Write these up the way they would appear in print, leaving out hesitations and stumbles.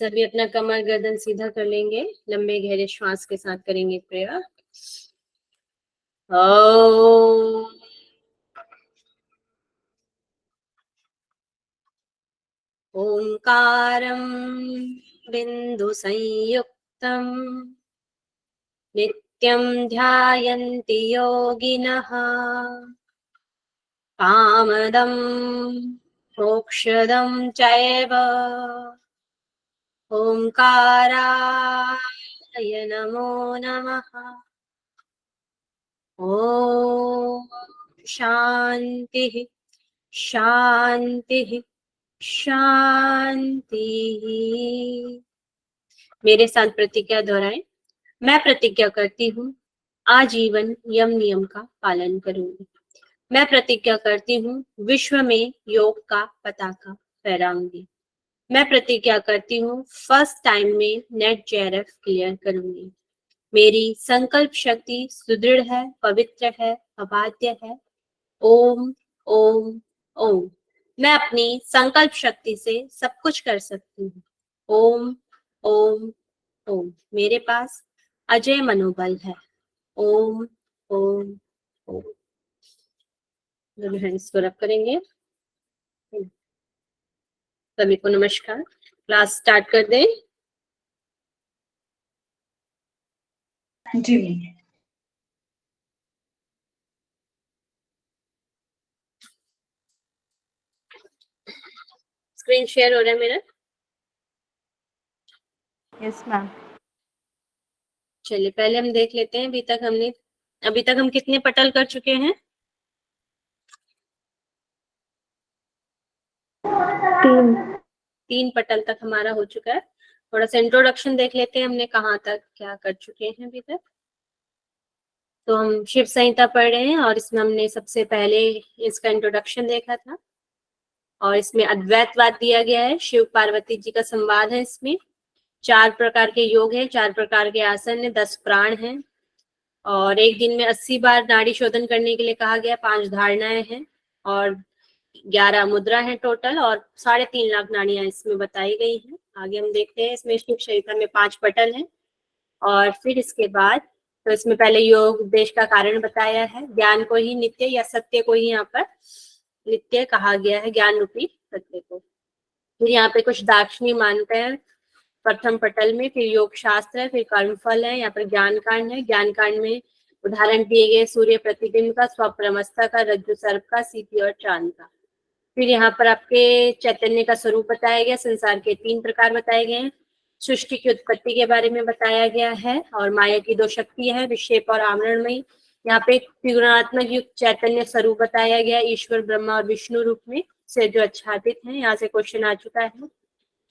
सभी अपना कमर गर्दन सीधा कर लेंगे, लंबे गहरे श्वास के साथ करेंगे प्रयोग। ओम ओंकारं बिंदु संयुक्तं नित्यं ध्यायन्ति योगिनः कामदं मोक्षदं चैव ओंकाराय नमो नमः। ओम शांति शांति शांति। मेरे साथ प्रतिज्ञा दोहराएं। मैं प्रतिज्ञा करती हूँ आजीवन यम नियम का पालन करूंगी। मैं प्रतिज्ञा करती हूँ विश्व में योग का पताका फहराऊंगी। मैं प्रतिज्ञा करती हूँ फर्स्ट टाइम में नेट जेआरएफ क्लियर करूंगी। मेरी संकल्प शक्ति सुदृढ़ है, पवित्र है, अबाध्य है। ओम ओम ओम। मैं अपनी संकल्प शक्ति से सब कुछ कर सकती हूँ। ओम ओम ओम। मेरे पास अजय मनोबल है। ओम ओम ओम। दोनों हैंड्स को रब करेंगे। सभी को नमस्कार। क्लास स्टार्ट कर दें। जी। स्क्रीन शेयर हो रहा है मेरा? Yes ma'am. चलिए पहले हम देख लेते हैं अभी तक हम कितने पटल कर चुके हैं? 3 पटल तक हमारा हो चुका है। थोड़ा सा इंट्रोडक्शन देख लेते हैं, हमने कहाँ तक क्या कर चुके हैं अभी तक। तो हम शिव संहिता पढ़ रहे हैं और इसमें हमने सबसे पहले इसका इंट्रोडक्शन देखा था और इसमें अद्वैतवाद दिया गया है। शिव पार्वती जी का संवाद है। इसमें 4 प्रकार के योग है, 4 प्रकार के आसन है, 10 प्राण हैं और एक दिन में 80 बार नाड़ी शोधन करने के लिए कहा गया। 5 धारणाएं हैं और 11 मुद्रा है टोटल और 3.5 लाख नाड़ियां इसमें बताई गई हैं। आगे हम देखते हैं इसमें शिव संहिता में 5 पटल हैं और फिर इसके बाद तो इसमें पहले योग उपदेश का कारण बताया है। ज्ञान को ही नित्य या सत्य को ही यहाँ पर नित्य कहा गया है, ज्ञान रूपी सत्य को। फिर यहाँ पे कुछ दार्शनिक मानते हैं प्रथम पटल में। फिर योग शास्त्र है, फिर कर्मफल है, यहाँ पर ज्ञान कांड है। ज्ञान कांड में उदाहरण दिए गए सूर्य प्रतिबिंब का, स्वप्रमस्था का, रज्जु सर्प का, सीपी और चांद का। फिर यहाँ पर आपके चैतन्य का स्वरूप बताया गया, संसार के 3 प्रकार बताए गए हैं, सृष्टि की उत्पत्ति के बारे में बताया गया है और माया की 2 शक्ति है, विक्षेप और आवरणमयी। यहाँ पे त्रिगुणात्मक युक्त चैतन्य स्वरूप बताया गया, ईश्वर ब्रह्मा और विष्णु रूप में से जो आच्छादित है। यहाँ से क्वेश्चन आ चुका है।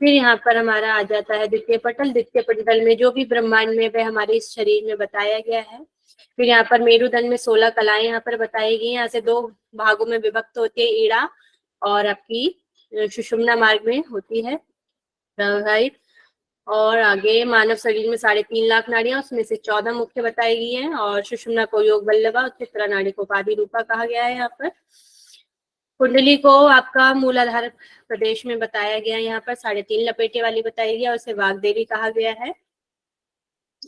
फिर यहाँ पर हमारा आ जाता है द्वितीय पटल। द्वितीय पटल में जो भी ब्रह्मांड में वह हमारे इस शरीर में बताया गया है। फिर यहाँ पर मेरुदंड में 16 कलाएं यहाँ पर बताई गई। यहाँ से 2 भागों में विभक्त होती है, ईड़ा और आपकी सुषुम्ना मार्ग में होती है, राइट। और आगे मानव शरीर में 3.5 लाख नाड़ियां, उसमें से 14 मुख्य बताई गई हैं और सुषुम्ना को योग वल्लभा, चित्रा नाड़ी को पादी रूपा कहा गया है। यहाँ पर कुंडली को आपका मूलाधार प्रदेश में बताया गया है। यहाँ पर 3.5 लपेटे वाली बताई गई और उसे वाग्देवी कहा गया है।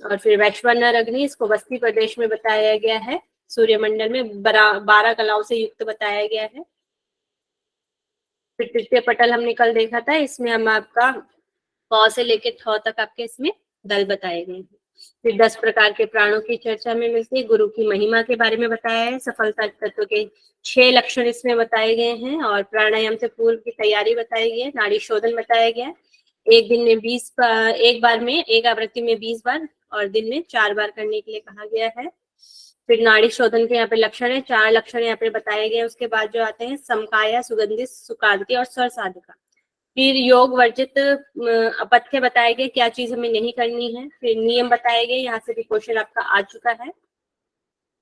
और फिर वैश्वानर अग्नि, इसको बस्ती प्रदेश में बताया गया है। सूर्यमंडल में 12 कलाओं से युक्त बताया गया है। फिर तृतीय पटल हमने कल देखा था, इसमें हम आपका क से लेकर ठ तक आपके इसमें दल बताए गए हैं। फिर 10 प्रकार के प्राणों की चर्चा में मिलती है। गुरु की महिमा के बारे में बताया है। सफलता तत्व के 6 लक्षण इसमें बताए गए हैं और प्राणायाम से पूर्व की तैयारी बताई गई है। नाड़ी शोधन बताया गया है। एक दिन में 20 एक बार में एक आवृत्ति में 20 बार और दिन में 4 बार करने के लिए कहा गया है। फिर नाड़ी शोधन के यहाँ पे लक्षण है, 4 लक्षण यहाँ पे बताए गए हैं। उसके बाद जो आते हैं समकाया, सुगंधित, सुकांति और स्वर साधका। फिर योग वर्जित अपथ्य बताए गए, क्या चीज हमें नहीं करनी है। फिर नियम बताए गए, यहाँ से भी क्वेश्चन आपका आ चुका है।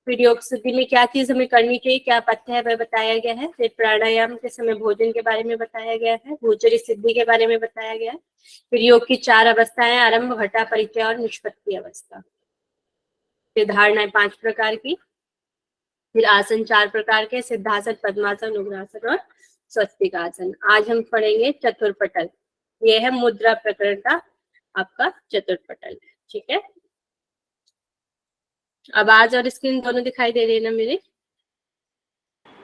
फिर योग सिद्धि में क्या चीज हमें करनी चाहिए, क्या पथ्य है वह बताया गया है। फिर प्राणायाम के समय भोजन के बारे में बताया गया है। भूचरी सिद्धि के बारे में बताया गया है। फिर योग की 4 अवस्थाएं, आरंभ, घटा, परिचय और निष्पत्ति अवस्था। फिर धारणाएं 5 प्रकार की। फिर आसन 4 प्रकार के, सिद्धासन, पद्मासन, उग्रासन और स्वस्तिक आसन। आज हम पढ़ेंगे चतुर्पटल। ये है मुद्रा प्रकरण का आपका चतुर्पटल। ठीक है, आवाज और स्क्रीन दोनों दिखाई दे रही है ना मेरी?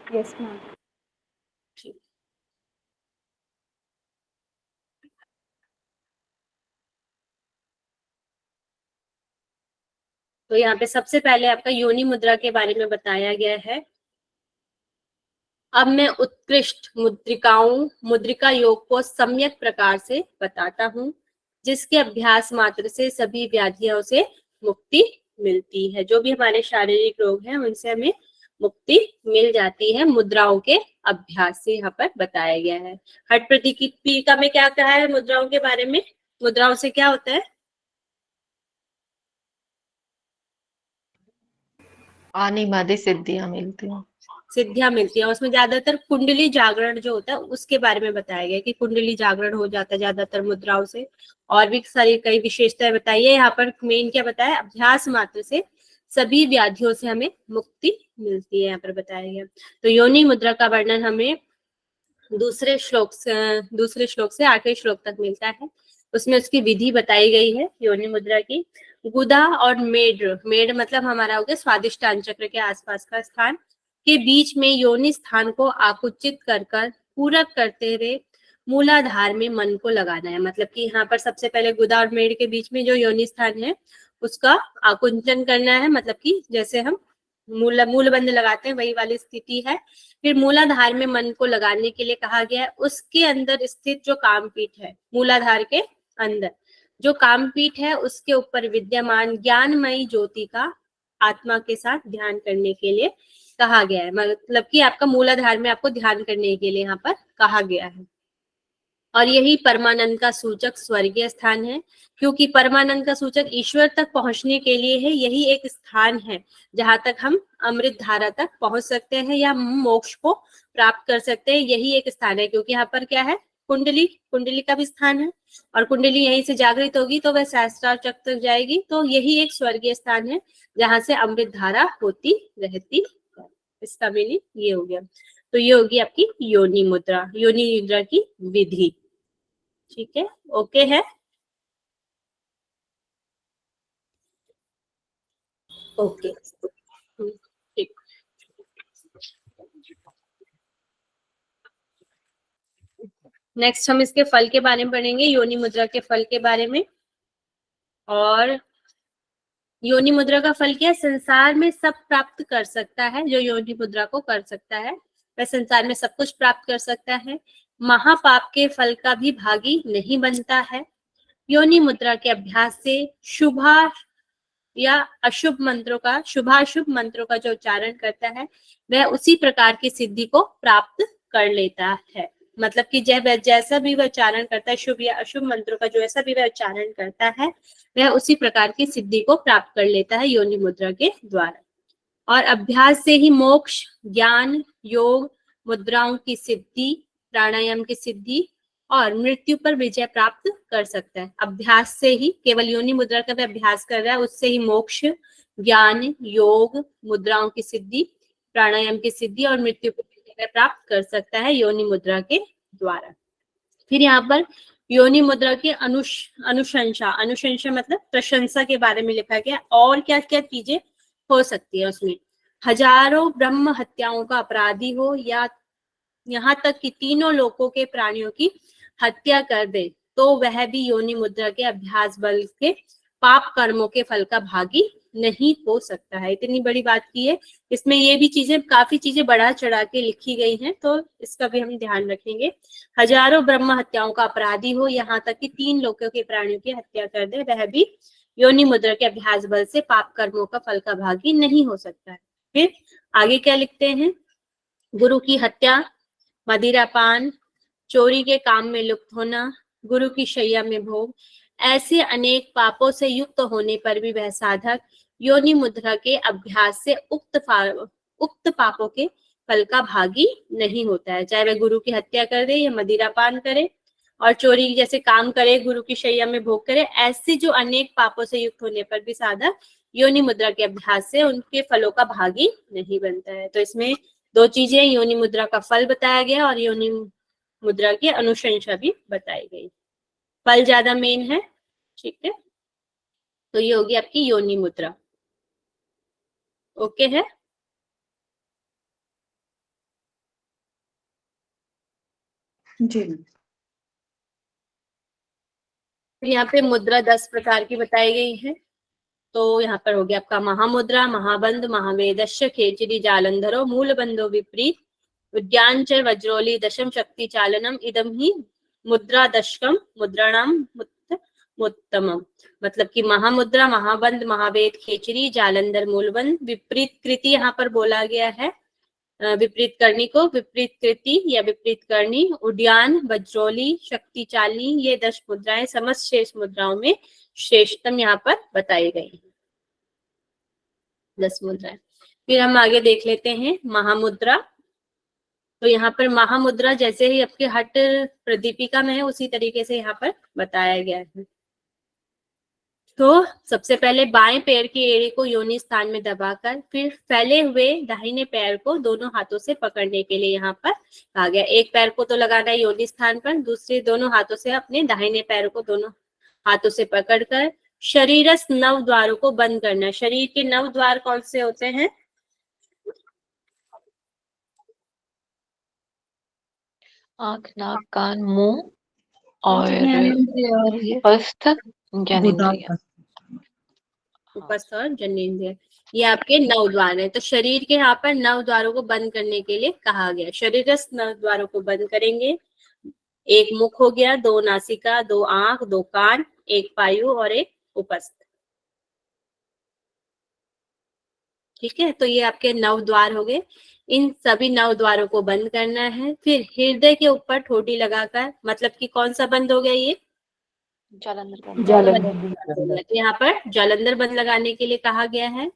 Yes, ma'am. ठीक। तो यहाँ पे सबसे पहले आपका योनि मुद्रा के बारे में बताया गया है। अब मैं उत्कृष्ट मुद्रिका योग को सम्यक प्रकार से बताता हूँ, जिसके अभ्यास मात्र से सभी व्याधियों से मुक्ति मिलती है। जो भी हमारे शारीरिक रोग हैं उनसे हमें मुक्ति मिल जाती है मुद्राओं के अभ्यास से, यहाँ पर बताया गया है। हठ प्रतिपीठिका में क्या कहा है मुद्राओं के बारे में? मुद्राओं से क्या होता है? अनिमादी सिद्धियां मिलती हैं। सिद्धियां मिलती है। उसमें ज्यादातर कुंडली जागरण जो होता है उसके बारे में बताया गया कि कुंडली जागरण हो जाता है ज्यादातर मुद्राओं से। और भी सारी कई विशेषताएं बताई है। यहाँ पर मेन क्या बताया, अभ्यास मात्र से सभी व्याधियों से हमें मुक्ति मिलती है, यहाँ पर बताया गया। तो योनि मुद्रा का वर्णन हमें दूसरे श्लोक से 8वें श्लोक तक मिलता है। उसमें उसकी विधि बताई गई है योनि मुद्रा की। गुदा और मेड मतलब हमारा हो गया स्वादिष्टान चक्र के आसपास का स्थान के बीच में योनि स्थान को आकुचित कर पूरक करते हुए मूलाधार में मन को लगाना है। मतलब कि यहाँ पर सबसे पहले गुदा और मेड के बीच में जो योनि स्थान है उसका आकुंचन करना है। मतलब कि जैसे हम मूल बंध लगाते हैं वही वाली स्थिति है। फिर मूलाधार में मन को लगाने के लिए कहा गया है। उसके अंदर स्थित जो कामपीठ है, मूलाधार के अंदर जो कामपीठ है उसके ऊपर विद्यमान ज्ञानमयी ज्योति का आत्मा के साथ ध्यान करने के लिए कहा गया है। मतलब कि आपका मूलाधार में आपको ध्यान करने के लिए यहाँ पर कहा गया है। और यही परमानंद का सूचक स्वर्गीय स्थान है, क्योंकि परमानंद का सूचक ईश्वर तक पहुंचने के लिए है। यही एक स्थान है जहां तक हम अमृत धारा तक पहुंच सकते हैं या मोक्ष को प्राप्त कर सकते हैं। यही एक स्थान है, क्योंकि यहाँ पर क्या है, कुंडली का भी स्थान है और कुंडली यहीं से जागृत होगी तो वह सहस्त्रार चक्र तक जाएगी। तो यही एक स्वर्गीय स्थान है जहां से अमृत धारा होती रहती है। इसका मीनिंग ये हो गया। तो ये होगी आपकी योनि मुद्रा की विधि। ठीक है, ओके है, ओके ठीक। नेक्स्ट हम इसके फल के बारे में पढ़ेंगे, योनि मुद्रा के फल के बारे में। और योनि मुद्रा का फल क्या है? संसार में सब प्राप्त कर सकता है जो योनि मुद्रा को कर सकता है, वह संसार में सब कुछ प्राप्त कर सकता है। महापाप के फल का भी भागी नहीं बनता है। योनि मुद्रा के अभ्यास से शुभाशुभ मंत्रों का जो उच्चारण करता है वह उसी प्रकार की सिद्धि को प्राप्त कर लेता है। मतलब कि जब जैसा भी वह उच्चारण करता है, शुभ या अशुभ मंत्रों का जो ऐसा भी वह उच्चारण करता है वह उसी प्रकार की सिद्धि को प्राप्त कर लेता है योनि मुद्रा के द्वारा। और अभ्यास से ही मोक्ष, ज्ञान, योग, मुद्राओं की सिद्धि, प्राणायाम की सिद्धि और मृत्यु पर विजय प्राप्त कर सकता है। अभ्यास से ही, केवल योनि मुद्रा का भी अभ्यास कर रहा है, उससे ही मोक्ष, ज्ञान, योग, मुद्राओं की सिद्धि, प्राणायाम की सिद्धि और मृत्यु पर विजय प्राप्त कर सकता है योनि मुद्रा के द्वारा। फिर यहाँ पर योनि मुद्रा की अनुशंसा मतलब प्रशंसा के बारे में लिखा गया। और क्या क्या चीजें हो सकती है उसमें? हजारों ब्रह्म हत्याओं का अपराधी हो या यहाँ तक कि तीनों लोकों के प्राणियों की हत्या कर दे तो वह भी योनि मुद्रा के अभ्यास बल के पाप कर्मों के फल का भागी नहीं हो सकता है। इतनी बड़ी बात की है। इसमें ये भी चीजें, काफी चीजें बढ़ा चढ़ा के लिखी गई हैं, तो इसका भी हम ध्यान रखेंगे। हजारों ब्रह्म हत्याओं का अपराधी हो, यहाँ तक कि 3 लोकों के प्राणियों की हत्या कर दे, वह भी योनि मुद्रा के अभ्यास बल से पाप कर्मों का फल का भागी नहीं हो सकता है। फिर आगे क्या लिखते हैं? गुरु की हत्या, मदिरापान, चोरी के काम में लुप्त होना, गुरु की शैया में भोग, ऐसे अनेक पापों से युक्त होने पर भी वह साधक योनि मुद्रा के अभ्यास से उक्त पापों के फल का भागी नहीं होता है। चाहे वह गुरु की हत्या कर दे या मदिरापान करे और चोरी जैसे काम करे, गुरु की शैया में भोग करे, ऐसे जो अनेक पापों से युक्त होने पर भी साधक योनि मुद्रा के अभ्यास से उनके फलों का भागी नहीं बनता है। तो इसमें 2 चीजें, योनि मुद्रा का फल बताया गया और योनि मुद्रा की अनुशंसा भी बताई गई। पल ज्यादा मेन है, ठीक है। तो ये होगी आपकी योनि मुद्रा। ओके है। जी मैम। यहाँ पे मुद्रा 10 प्रकार की बताई गई है। तो यहाँ पर हो गया आपका महामुद्रा, महाबंध, महावेदस्य, खेचरी, जालंधरो, मूलबंधो विपरीत, उद्यानचर, वज्रोली, दशम शक्ति चालनम, इदम ही मुद्रा दशकम मुद्राणाम उत्तमम। मतलब कि महामुद्रा, महाबंध, महावेद, खेचरी, जालंधर, मूलबंध, विपरीत कृति यहाँ पर बोला गया है। विपरीत करनी को विपरीत कृति या विपरीत करनी, उद्यान, वज्रोली, शक्ति चालनी, ये 10 मुद्राएं समस्त शेष मुद्राओं में श्रेष्ठतम यहाँ पर बताई गई है। 10 मुद्राएं। फिर हम आगे देख लेते हैं महामुद्रा। तो यहाँ पर महामुद्रा जैसे ही आपके हट प्रदीपिका में है उसी तरीके से यहाँ पर बताया गया है। तो सबसे पहले बाएं पैर की एड़ी को योनि स्थान में दबाकर फिर फैले हुए दाहिने पैर को दोनों हाथों से पकड़ने के लिए यहाँ पर कहा गया। एक पैर को तो लगाना है योनि स्थान पर, दूसरे दोनों हाथों से अपने दाहिने पैर को दोनों हाथों से पकड़कर शरीरस्थ 9 द्वारों को बंद करना है। शरीर के 9 द्वार कौन से होते हैं? आँख, नाक, कान, मुंह और ज्ञानेंद्रिय, उपस्थ ज्ञानेंद्रिय। उपस्थ और जनेंद्रिय, ये आपके 9 द्वार है। तो शरीर के यहाँ पर 9 द्वारों को बंद करने के लिए कहा गया। शरीरस्थ 9 द्वारों को बंद करेंगे। एक मुख हो गया, 2 नासिका, 2 आंख, 2 कान, 1 पायु और 1 उपस्थ। ठीक है, तो ये आपके 9 द्वार हो गए। इन सभी 9 द्वारों को बंद करना है। फिर हृदय के ऊपर ठोडी लगाकर, मतलब कि कौन सा बंद हो गया ये? जालंधर। तो यहाँ पर जालंधर बंद लगाने के लिए कहा गया है।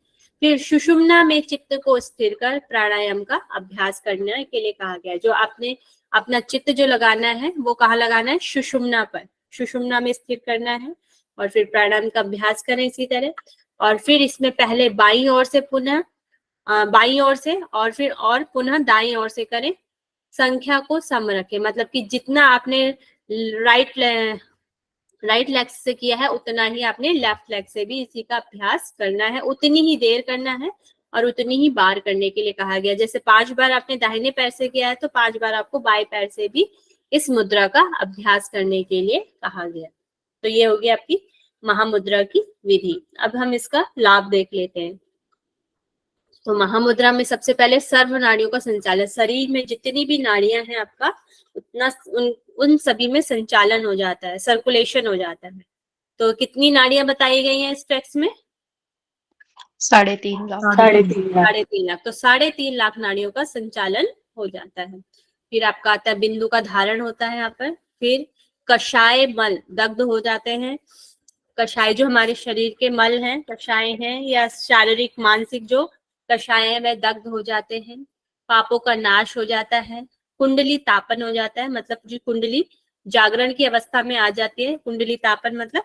फिर सुषुम्ना में चित्त को स्थिर कर प्राणायाम का अभ्यास करने के लिए कहा गया है। जो आपने अपना चित्त जो लगाना है वो कहाँ लगाना है? सुषुम्ना पर। सुषुम्ना में स्थिर करना है और फिर प्राणायाम का अभ्यास करें इसी तरह। और फिर इसमें पहले बाईं ओर से पुनः बाईं ओर से और फिर और पुनः दाईं ओर से करें। संख्या को सम रखें, मतलब कि जितना आपने राइट लेग से किया है उतना ही आपने लेफ्ट लेग से भी इसी का अभ्यास करना है। उतनी ही देर करना है और उतनी ही बार करने के लिए कहा गया। जैसे 5 बार आपने दाहिने पैर से किया है तो 5 बार आपको बाएं पैर से भी इस मुद्रा का अभ्यास करने के लिए कहा गया। तो ये होगी आपकी महामुद्रा की विधि। अब हम इसका लाभ देख लेते हैं। तो महामुद्रा में सबसे पहले सर्व नाड़ियों का संचालन, शरीर में जितनी भी नाड़ियां हैं आपका उतना उन सभी में संचालन हो जाता है, सर्कुलेशन हो जाता है। तो कितनी नाड़ियां बताई गई हैं इस टेक्स्ट में? 3.5 लाख। 3.5 लाख। तो 3.5 लाख नाड़ियों का संचालन हो जाता है। फिर आपका आता है बिंदु का धारण होता है यहाँ पर। फिर कषाय मल दग्ध हो जाते हैं। कषाय जो हमारे शरीर के मल हैं, कषाय हैं या शारीरिक मानसिक जो कषाय हैं वह दग्ध हो जाते हैं। पापों का नाश हो जाता है। कुंडली तापन हो जाता है, मतलब जो कुंडली जागरण की अवस्था में आ जाती है। कुंडली तापन मतलब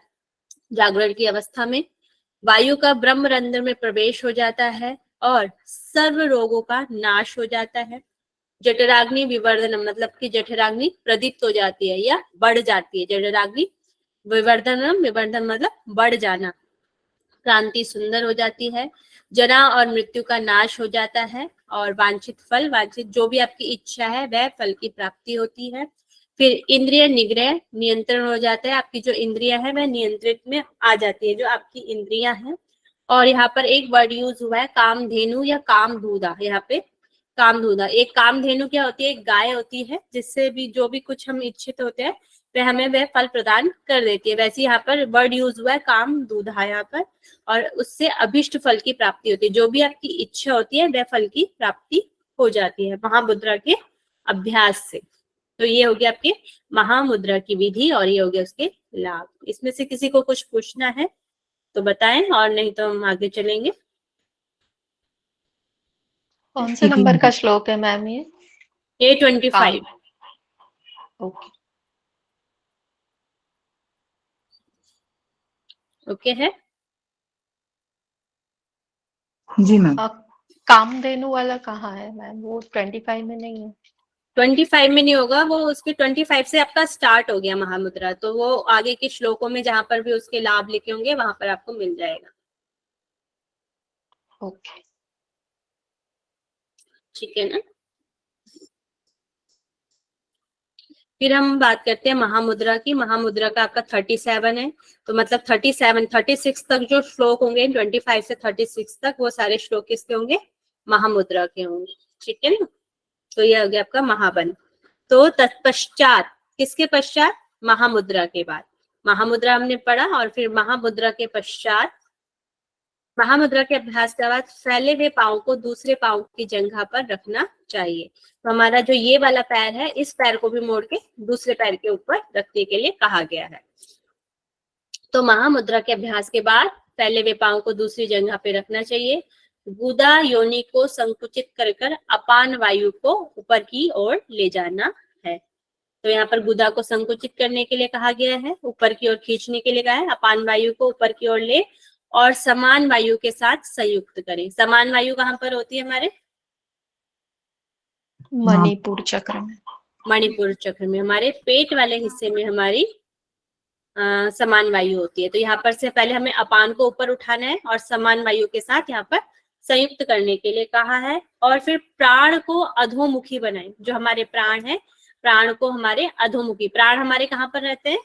जागरण की अवस्था में वायु का ब्रह्म रंध्र में प्रवेश हो जाता है और सर्व रोगों का नाश हो जाता है। जठराग्नि विवर्धनम, मतलब कि जठराग्नि प्रदीप्त हो जाती है या बढ़ जाती है। जठराग्नि विवर्धनम, विवर्धन मतलब बढ़ जाना। क्रांति सुंदर हो जाती है। जरा और मृत्यु का नाश हो जाता है और वांछित फल, वांछित जो भी आपकी इच्छा है वह फल की प्राप्ति होती है। फिर इंद्रिय निग्रह नियंत्रण हो जाता है। आपकी जो इंद्रियां है वह नियंत्रित में आ जाती है, जो आपकी इंद्रियां हैं। और यहाँ पर एक वर्ड यूज हुआ है कामधेनु या कामधूधा। यहाँ पे कामधूधा, एक कामधेनु क्या होती है? एक गाय होती है जिससे भी जो भी कुछ हम इच्छित होते हैं वह हमें वह फल प्रदान कर देती है। वैसे यहाँ पर वर्ड यूज हुआ है कामधूधा यहाँ पर, और उससे अभिष्ट फल की प्राप्ति होती है। जो भी आपकी इच्छा होती है वह फल की प्राप्ति हो जाती है महामुद्रा के अभ्यास से। तो ये हो गया आपके महामुद्रा की विधि और ये हो गया उसके लाभ। इसमें से किसी को कुछ पूछना है तो बताएं, और नहीं तो हम आगे चलेंगे। कौन से नंबर का श्लोक है मैम ये? 25। ओके। ओके है। जी मैम। कामधेनु वाला कहाँ है मैम? वो 25 में नहीं है। 25 में नहीं होगा, वो उसके 25 से आपका स्टार्ट हो गया महामुद्रा, तो वो आगे के श्लोकों में जहां पर भी उसके लाभ लिखे होंगे वहां पर आपको मिल जाएगा। ओके। ठीक है ना। फिर हम बात करते हैं महामुद्रा की। महामुद्रा का आपका 37 है, तो मतलब 36 तक जो श्लोक होंगे 25 से 36 तक वो सारे श्लोक किसके होंगे, महामुद्रा के होंगे। ठीक है ना। तो ये हो गया आपका महाबंध। तो तत्पश्चात, किसके पश्चात, महामुद्रा के बाद। महामुद्रा हमने पढ़ा और फिर महामुद्रा के पश्चात, महामुद्रा के अभ्यास के बाद फैले हुए पांव को दूसरे पांव की जगह पर रखना चाहिए। तो हमारा जो ये वाला पैर है, इस पैर को भी मोड़ के दूसरे पैर के ऊपर रखने के लिए कहा गया है। तो महामुद्रा के अभ्यास के बाद फैले हुए पांव को दूसरी जगह पे रखना चाहिए। गुदा योनि को संकुचित कर कर अपान वायु को ऊपर की ओर ले जाना है। तो यहाँ पर गुदा को संकुचित करने के लिए कहा गया है, ऊपर की ओर खींचने के लिए कहा है। अपान वायु को ऊपर की ओर ले और समान वायु के साथ संयुक्त करें। समान वायु कहाँ पर होती है हमारे, मणिपुर चक्र में। मणिपुर चक्र में, हमारे पेट वाले हिस्से में हमारी समान वायु होती है। तो यहाँ पर से पहले हमें अपान को ऊपर उठाना है और समान वायु के साथ यहाँ पर संयुक्त करने के लिए कहा है। और फिर प्राण को अधोमुखी बनाएं। जो हमारे प्राण है, प्राण को हमारे अधोमुखी, प्राण हमारे कहाँ पर रहते हैं,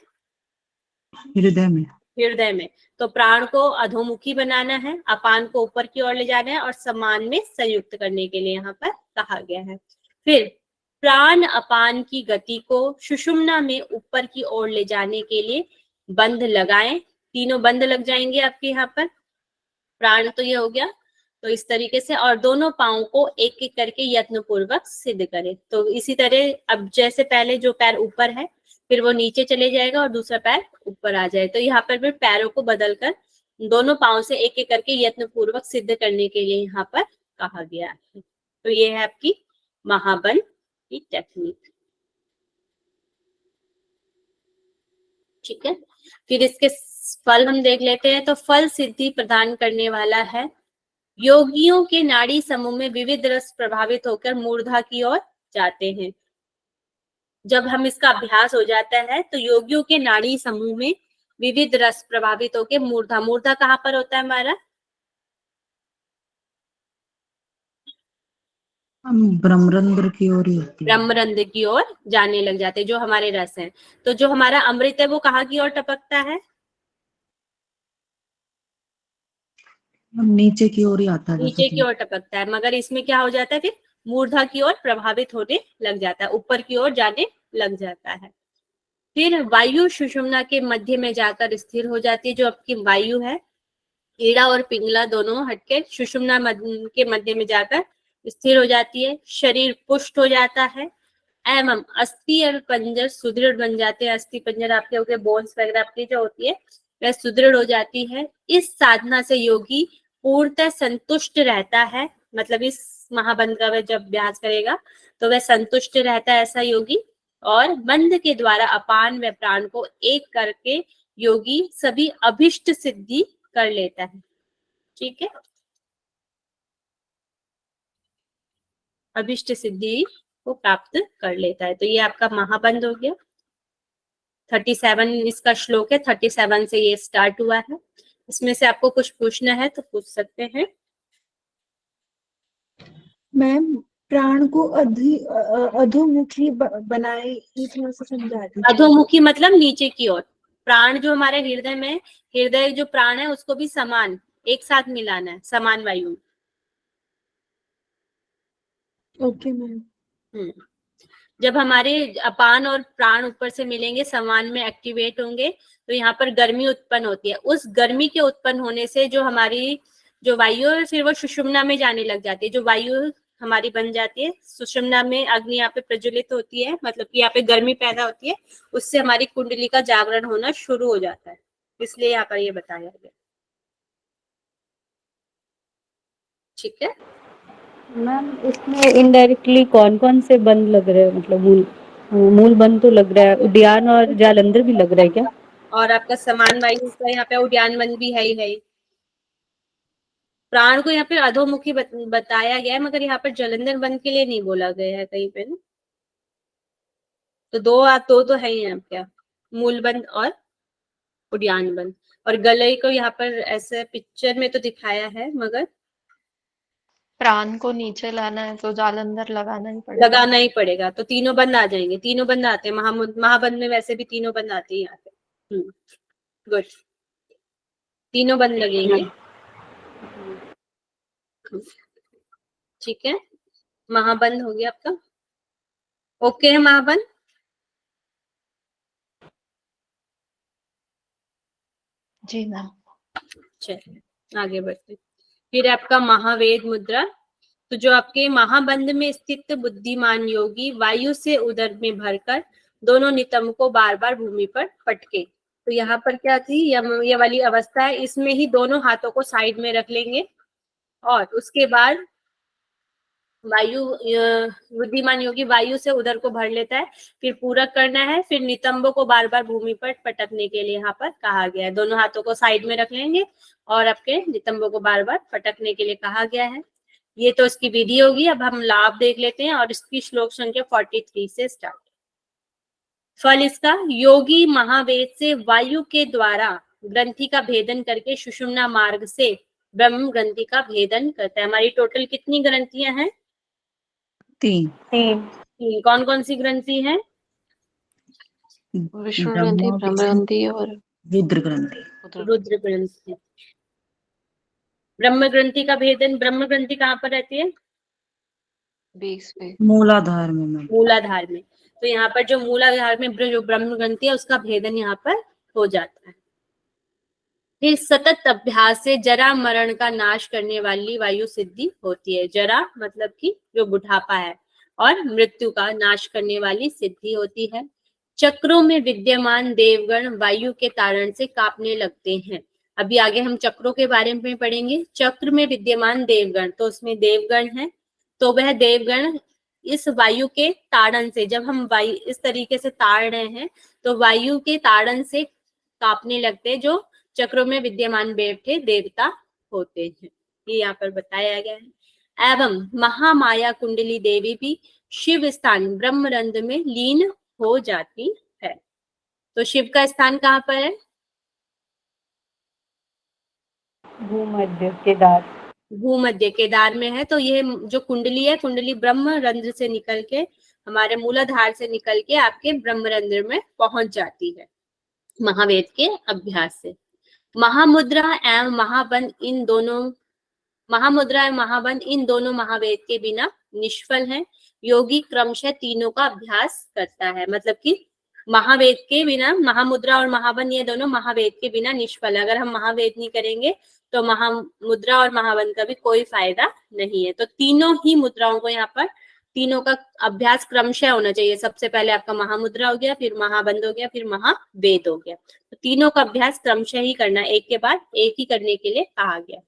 हृदय में। हृदय में। तो प्राण को अधोमुखी बनाना है, अपान को ऊपर की ओर ले जाना है और समान में संयुक्त करने के लिए यहाँ पर कहा गया है। फिर प्राण अपान की गति को सुषुम्ना में ऊपर की ओर ले जाने के लिए बंध लगाएं। तीनों बंध लग जाएंगे आपके यहाँ पर। प्राण तो ये हो गया, तो इस तरीके से, और दोनों पांव को एक एक करके यत्न पूर्वक सिद्ध करें। तो इसी तरह अब जैसे पहले जो पैर ऊपर है, फिर वो नीचे चले जाएगा और दूसरा पैर ऊपर आ जाए। तो यहाँ पर भी पैरों को बदलकर दोनों पांव से एक एक करके यत्न पूर्वक सिद्ध करने के लिए यहाँ पर कहा गया है। तो ये है आपकी महाबंध की टेक्निक। ठीक है। फिर इसके फल हम देख लेते हैं। तो फल सिद्धि प्रदान करने वाला है। योगियों के नाड़ी समूह में विविध रस प्रभावित होकर मूर्धा की ओर जाते हैं। जब हम इसका अभ्यास हो जाता है तो योगियों के नाड़ी समूह में विविध रस प्रभावित होकर मूर्धा, मूर्धा कहाँ पर होता है हमारा, ब्रह्मरंध्र की ओर ही होती है। ब्रह्मरंध्र की ओर जाने लग जाते हैं जो हमारे रस हैं। तो जो हमारा अमृत है वो कहाँ की ओर टपकता है, नीचे की ओर ही आता है। नीचे की ओर टपकता है। मगर इसमें क्या हो जाता है, फिर मूर्धा की ओर प्रभावित होने लग जाता है, ऊपर की ओर जाने लग जाता है। फिर वायु सुषुम्ना के मध्य में जाकर स्थिर हो जाती है। जो आपकी वायु है, ईड़ा और पिंगला दोनों हटके सुषुम्ना के मध्य में जाकर स्थिर हो जाती है। शरीर पुष्ट हो जाता है एवं अस्थि और पंजर सुदृढ़ बन जाते हैं। अस्थि पंजर आपके हो गए, बोन्स वगैरह आपकी जो होती है वह सुदृढ़ हो जाती है। इस साधना से योगी पूर्णतः संतुष्ट रहता है। मतलब इस महाबंध का वह जब अभ्यास करेगा तो वह संतुष्ट रहता है ऐसा योगी। और बंध के द्वारा अपान व प्राण को एक करके योगी सभी अभिष्ट सिद्धि कर लेता है। ठीक है, अभिष्ट सिद्धि को प्राप्त कर लेता है। तो ये आपका महाबंध हो गया। 37 इसका श्लोक है, 37 से ये स्टार्ट हुआ है। इसमें से आपको कुछ पूछना है तो पूछ सकते हैं। मैम, प्राण को अधोमुखी बनाए, ये थोड़ा सा समझा दीजिए। अधोमुखी मतलब नीचे की ओर। प्राण जो हमारे हृदय में, हृदय जो प्राण है उसको भी समान एक साथ मिलाना है, समान वायु। Okay ma'am. जब हमारे अपान और प्राण ऊपर से मिलेंगे, समान में एक्टिवेट होंगे, तो यहाँ पर गर्मी उत्पन्न होती है। उस गर्मी के उत्पन्न होने से जो हमारी जो वायु है फिर वो सुषुम्ना में जाने लग जाती है। जो वायु हमारी बन जाती है सुषुम्ना में, अग्नि यहाँ पे प्रज्वलित होती है, मतलब कि यहाँ पे गर्मी पैदा होती है, उससे हमारी कुंडली का जागरण होना शुरू हो जाता है। इसलिए यहाँ पर ये बताया गया। ठीक है मैम, इसमें इनडायरेक्टली कौन कौन से बंद लग रहे हैं, मतलब मूल बंद तो लग रहा है, उद्यान और जालंधर भी लग रहा है क्या? और आपका समान वायु का यहाँ पे उद्यान बंद भी है ही है। प्राण को यहाँ पे अधोमुखी बताया गया है, मगर यहाँ पर जलंधर बंद के लिए नहीं बोला गया है कहीं पे ना। तो दो तो है ही यहाँ क्या, मूल बंद और उद्यान बंद। और गले को यहाँ पर ऐसे पिक्चर में तो दिखाया है, मगर प्राण को नीचे लाना है तो जालंधर लगाना ही पड़ेगा। लगाना ही पड़ेगा, तो तीनों बंद आ जाएंगे, तीनों बंद आते हैं महाबंद में, वैसे भी तीनों बंद आते हैं यहाँ पे। गुड, तीनों बंद लगेंगे। ठीक है, महाबंद हो गया आपका। ओके है महाबंद। जी मैम। चलिए आगे बढ़ते। फिर आपका महावेद मुद्रा। तो जो आपके महाबंध में स्थित बुद्धिमान योगी वायु से उदर में भरकर दोनों नितंब को बार बार भूमि पर पटके। तो यहाँ पर क्या थी, ये वाली अवस्था है, इसमें ही दोनों हाथों को साइड में रख लेंगे और उसके बाद वायु बुद्धिमान योगी वायु से उदर को भर लेता है, फिर पूरक करना है, फिर नितंबों को बार बार भूमि पर पटकने के लिए यहाँ पर कहा गया है। दोनों हाथों को साइड में रख लेंगे और आपके नितंबों को बार बार पटकने के लिए कहा गया है। ये तो इसकी विधि होगी। अब हम लाभ देख लेते हैं और इसकी श्लोक संख्या 43 से स्टार्ट। फल इसका, योगी महावेद से वायु के द्वारा ग्रंथि का भेदन करके सुषुम्ना मार्ग से ब्रह्म ग्रंथि का भेदन करता है। हमारी टोटल कितनी ग्रंथियां हैं? 3। कौन कौन सी ग्रंथि हैं? विष्णु ग्रंथि, ब्रह्म ग्रंथि और रुद्र ग्रंथि। रुद्र ग्रंथि। ब्रह्म ग्रंथि का भेदन, ब्रह्म ग्रंथि कहाँ पर रहती है? 20 पे। मूलाधार में मैम। मूलाधार में। तो यहाँ पर जो मूलाधार में जो ब्रह्म ग्रंथि है उसका भेदन यहाँ पर हो जाता है। फिर सतत अभ्यास से जरा मरण का नाश करने वाली वायु सिद्धि होती है। जरा मतलब कि जो बुढ़ापा है, और मृत्यु का नाश करने वाली सिद्धि होती है। चक्रों में विद्यमान देवगण वायु के ताड़न से कांपने लगते हैं। अभी आगे हम चक्रों के बारे में पढ़ेंगे। चक्र में विद्यमान देवगण, तो उसमें देवगण है, तो वह देवगण इस वायु के ताड़न से, जब हम वायु इस तरीके से ताड़ रहे हैं तो वायु के ताड़न से कांपने लगते हैं, जो चक्रों में विद्यमान बैठे देवता होते हैं। ये यहाँ पर बताया गया है। एवं महामाया कुंडली देवी भी शिव स्थान ब्रह्मरंध्र में लीन हो जाती है। तो शिव का स्थान कहाँ पर है? भूमध्य केदार। भूमध्य केदार में है। तो ये जो कुंडली है, कुंडली ब्रह्मरंध्र से निकल के, हमारे मूलाधार से निकल के आपके ब्रह्मरंध्र में पहुंच जाती है महावेद के अभ्यास से। महामुद्रा एवं महाबंध इन दोनों महावेद के बिना निष्फल हैं। योगी क्रमशः तीनों का अभ्यास करता है। मतलब कि महावेद के बिना, महामुद्रा और महाबंध ये दोनों महावेद के बिना निष्फल है। अगर हम महावेद नहीं करेंगे तो महामुद्रा और महाबंध का भी कोई फायदा नहीं है। तो तीनों ही मुद्राओं को यहाँ पर, तीनों का अभ्यास क्रमशः होना चाहिए। सबसे पहले आपका महामुद्रा हो गया, फिर महाबंध हो गया, फिर महावेद हो गया। तो तीनों का अभ्यास क्रमशः ही करना, एक के बाद एक ही करने के लिए कहा गया।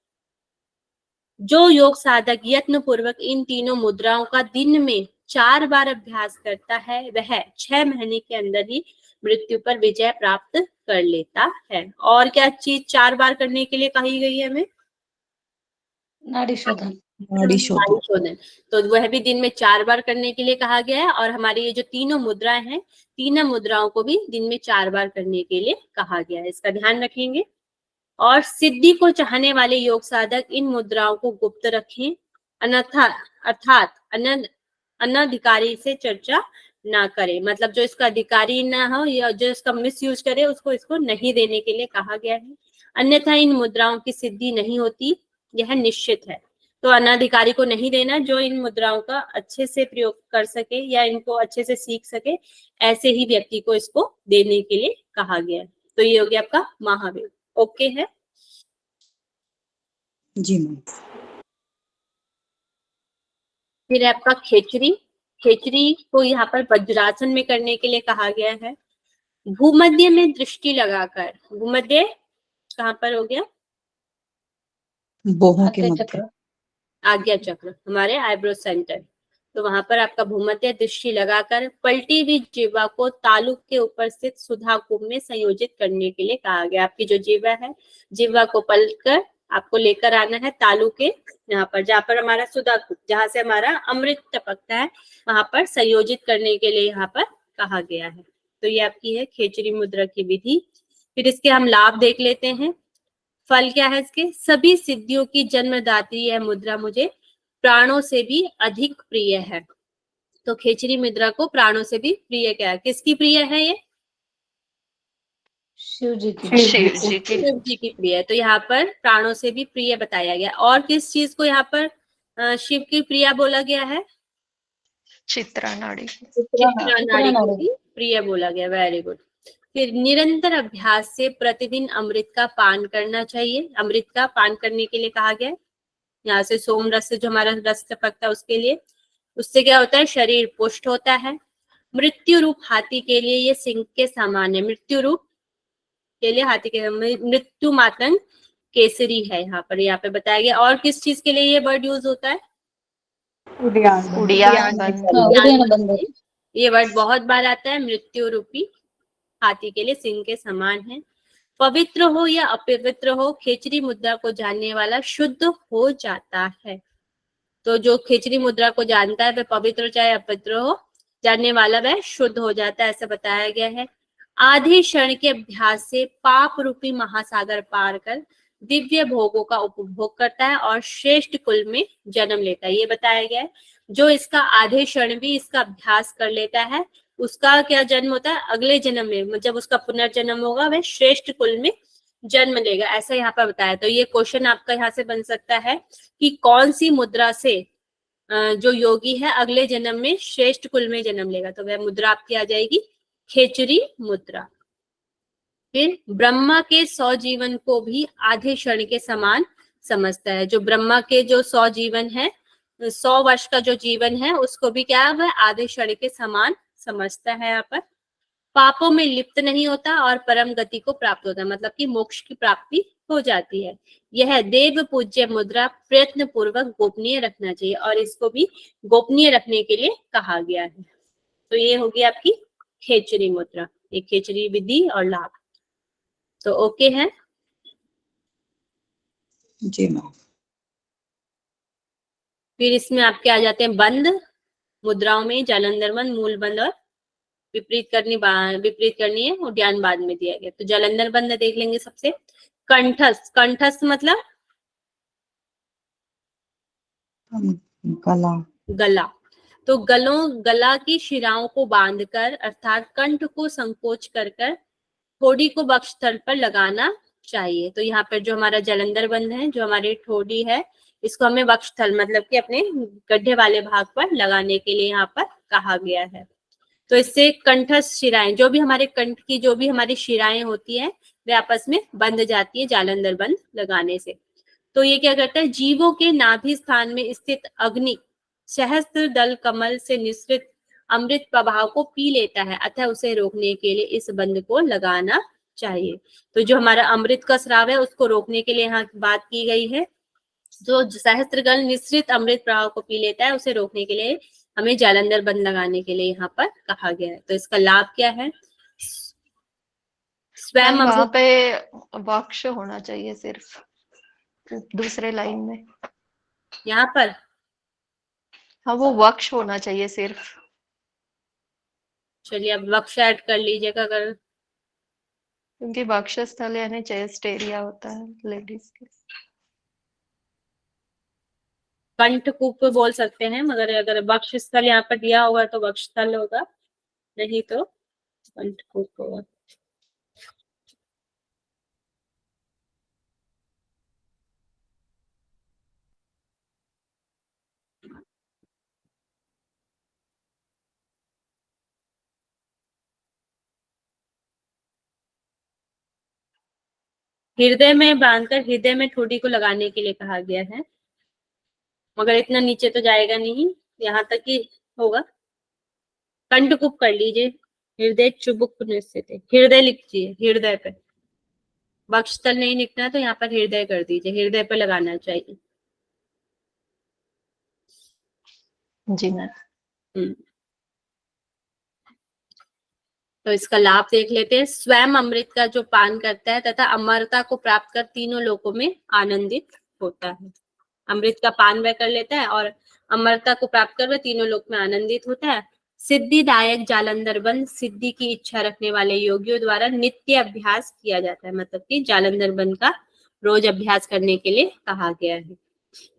जो योग साधक यत्न पूर्वक इन तीनों मुद्राओं का दिन में 4 बार अभ्यास करता है, वह 6 महीने के अंदर ही मृत्यु पर विजय प्राप्त कर लेता है। और क्या चीज 4 बार करने के लिए कही गई है हमें? नाड़ी शोधन। नाड़ी शोधन। शोधन। तो वह भी दिन में 4 बार करने के लिए कहा गया है। और हमारी ये जो तीनों मुद्राएं हैं, तीनों मुद्राओं को भी दिन में 4 बार करने के लिए कहा गया है। इसका ध्यान रखेंगे। और सिद्धि को चाहने वाले योग साधक इन मुद्राओं को गुप्त रखें, अन्यथा अर्थात अनधिकारी से चर्चा ना करें। मतलब जो इसका अधिकारी ना हो या जो इसका मिसयूज करे, उसको इसको नहीं देने के लिए कहा गया है। अन्यथा इन मुद्राओं की सिद्धि नहीं होती, यह निश्चित है। तो अनाधिकारी को नहीं देना, जो इन मुद्राओं का अच्छे से प्रयोग कर सके या इनको अच्छे से सीख सके, ऐसे ही व्यक्ति को इसको देने के लिए कहा गया है। तो ये हो गया आपका महावेद। ओके है? जी मैम। फिर आपका खेचरी। खेचरी को यहाँ पर वज्रासन में करने के लिए कहा गया है। भूमध्य में दृष्टि लगाकर, भूमध्य कहाँ पर हो गया? बोहों के मध्य। आज्ञा चक्र, हमारे आईब्रो सेंटर। तो वहां पर आपका भूमध्य दृष्टि लगाकर पलटी हुई जीवा को तालुक के ऊपर स्थित सुधा कुंभ में संयोजित करने के लिए कहा गया। आपकी जो जीवा है, जीवा को पलटकर आपको लेकर आना है तालु के यहाँ पर, जहाँ पर हमारा सुधा कुंभ, जहाँ से हमारा अमृत टपकता है, वहां पर संयोजित करने के लिए यहाँ पर कहा गया है। तो ये आपकी है खेचरी मुद्रा की विधि। फिर इसके हम लाभ देख लेते हैं। फल क्या है इसके? सभी सिद्धियों की जन्मदात्री यह मुद्रा मुझे प्राणों से भी अधिक प्रिय है। तो खेचरी मुद्रा को प्राणों से भी प्रिय क्या है? किसकी प्रिय है ये? शिव जी की शिव जी की प्रिय है। तो यहाँ पर प्राणों से भी प्रिय बताया गया। और किस चीज को यहाँ पर शिव की प्रिया बोला गया है? चित्रा नाड़ी चित्रा नाड़ी को भी प्रिय बोला गया। Very good. फिर निरंतर अभ्यास से प्रतिदिन अमृत का पान करना चाहिए। अमृत का पान करने के लिए कहा गया है। यहाँ से सोम रस से जो हमारा रस टपकता है उसके लिए। उससे क्या होता है? शरीर पुष्ट होता है। मृत्यु रूप हाथी के लिए ये सिंह के समान है। मृत्यु रूप के लिए हाथी के मृत्यु मातंग केसरी है यहाँ पे बताया गया। और किस चीज के लिए ये वर्ड यूज होता है? उड़ियान बंद ये वर्ड बहुत बार आता है। मृत्यु रूपी हाथी के लिए सिंह के समान है। पवित्र हो या अपवित्र हो, खेचरी मुद्रा को जानने वाला शुद्ध हो जाता है। तो जो खेचरी मुद्रा को जानता है वह पवित्र चाहे अपवित्र हो, जानने वाला वह शुद्ध हो जाता है, ऐसा बताया गया है। आधे क्षण के अभ्यास से पाप रूपी महासागर पार कर दिव्य भोगों का उपभोग करता है और श्रेष्ठ कुल में जन्म लेता है। ये बताया गया है। जो इसका आधे क्षण भी इसका अभ्यास कर लेता है उसका क्या जन्म होता है? अगले जन्म में जब उसका पुनर्जन्म होगा वह श्रेष्ठ कुल में जन्म लेगा, ऐसा यहाँ पर बताया। तो ये क्वेश्चन आपका यहाँ से बन सकता है कि कौन सी मुद्रा से जो योगी है अगले जन्म में श्रेष्ठ कुल में जन्म लेगा। तो वह मुद्रा आपकी आ जाएगी खेचरी मुद्रा। फिर ब्रह्मा के 100 जीवन को भी आधे क्षण के समान समझता है। जो ब्रह्मा के जो 100 जीवन है, 100 वर्ष का जो जीवन है उसको भी क्या वह आधे क्षण के समान समझता है। यहाँ पर पापों में लिप्त नहीं होता और परम गति को प्राप्त होता है, मतलब कि मोक्ष की प्राप्ति हो जाती है। यह देव पूज्य मुद्रा प्रयत्न पूर्वक गोपनीय रखना चाहिए और इसको भी गोपनीय रखने के लिए कहा गया है। तो ये होगी आपकी खेचरी मुद्रा, एक खेचरी विधि और लाभ। तो ओके है जी मैम। फिर इसमें आपके आ जाते हैं बंद मुद्राओं में जालंधर बंद, मूल बंद और विपरीत करनी है। उद्यान बाद में दिया गया। तो जालंधर बंद देख लेंगे सबसे। कंठस्थ, कंठस्थ मतलब गला। गला। तो गला की शिराओं को बांधकर अर्थात कंठ को संकोच कर ठोड़ी को वक्षस्थल पर लगाना चाहिए। तो यहाँ पर जो हमारा जालंधर बंद है, जो हमारी ठोड़ी है, इसको हमें वक्षस्थल मतलब कि अपने गड्ढे वाले भाग पर लगाने के लिए यहाँ पर कहा गया है। तो इससे कंठस्थ शिराएं, जो भी हमारे कंठ की जो भी हमारी शिराएं होती है वे आपस में बंध जाती है जालंधर बंद लगाने से। तो ये क्या करता है? जीवों के नाभि स्थान में स्थित अग्नि सहस्त्र दल कमल से निश्रित अमृत प्रभाव को पी लेता है, अतः उसे रोकने के लिए इस बंद को लगाना चाहिए। तो जो हमारा अमृत का स्राव है उसको रोकने के लिए यहाँ बात की गई है। जो सहस्त्रगण निश्रित अमृत प्रभाव को पी लेता है उसे रोकने के लिए हमें जालंधर बंद लगाने के लिए यहाँ पर कहा गया है। तो इसका लाभ क्या है? स्वयं वहां पे वक्ष होना चाहिए सिर्फ, दूसरे लाइन में। यहाँ पर हाँ, वो वक्ष होना चाहिए सिर्फ। चलिए अब वक्ष ऐड कर लीजिएगा अगर, क्योंकि वक्षस्थल यानी चेस्ट एरिया होता है लेडीज के। कंठकूप बोल सकते हैं, मगर अगर वक्ष स्थल यहाँ पर दिया होगा तो वक्ष स्थल होगा, नहीं तो कंठकूप होगा। हृदय में बांधकर हृदय में ठोड़ी को लगाने के लिए कहा गया है, मगर इतना नीचे तो जाएगा नहीं, यहाँ तक ही होगा। कंठकूप कर लीजिए। हृदय चुबुक निश्चित है, हृदय लिखिए हृदय पे। वक्षस्थल नहीं लिखना है तो यहाँ पर हृदय कर दीजिए, हृदय पे लगाना चाहिए। जी मैम। तो इसका लाभ देख लेते हैं। स्वयं अमृत का जो पान करता है तथा अमरता को प्राप्त कर तीनों लोकों में आनंदित होता है। अमृत का पान वह कर लेता है और अमरता को प्राप्त कर वह तीनों लोक में आनंदित होता है। सिद्धिदायक जालंधर बंद सिद्धि की इच्छा रखने वाले योगियों द्वारा नित्य अभ्यास किया जाता है, मतलब कि जालंधर बंद का रोज अभ्यास करने के लिए कहा गया है।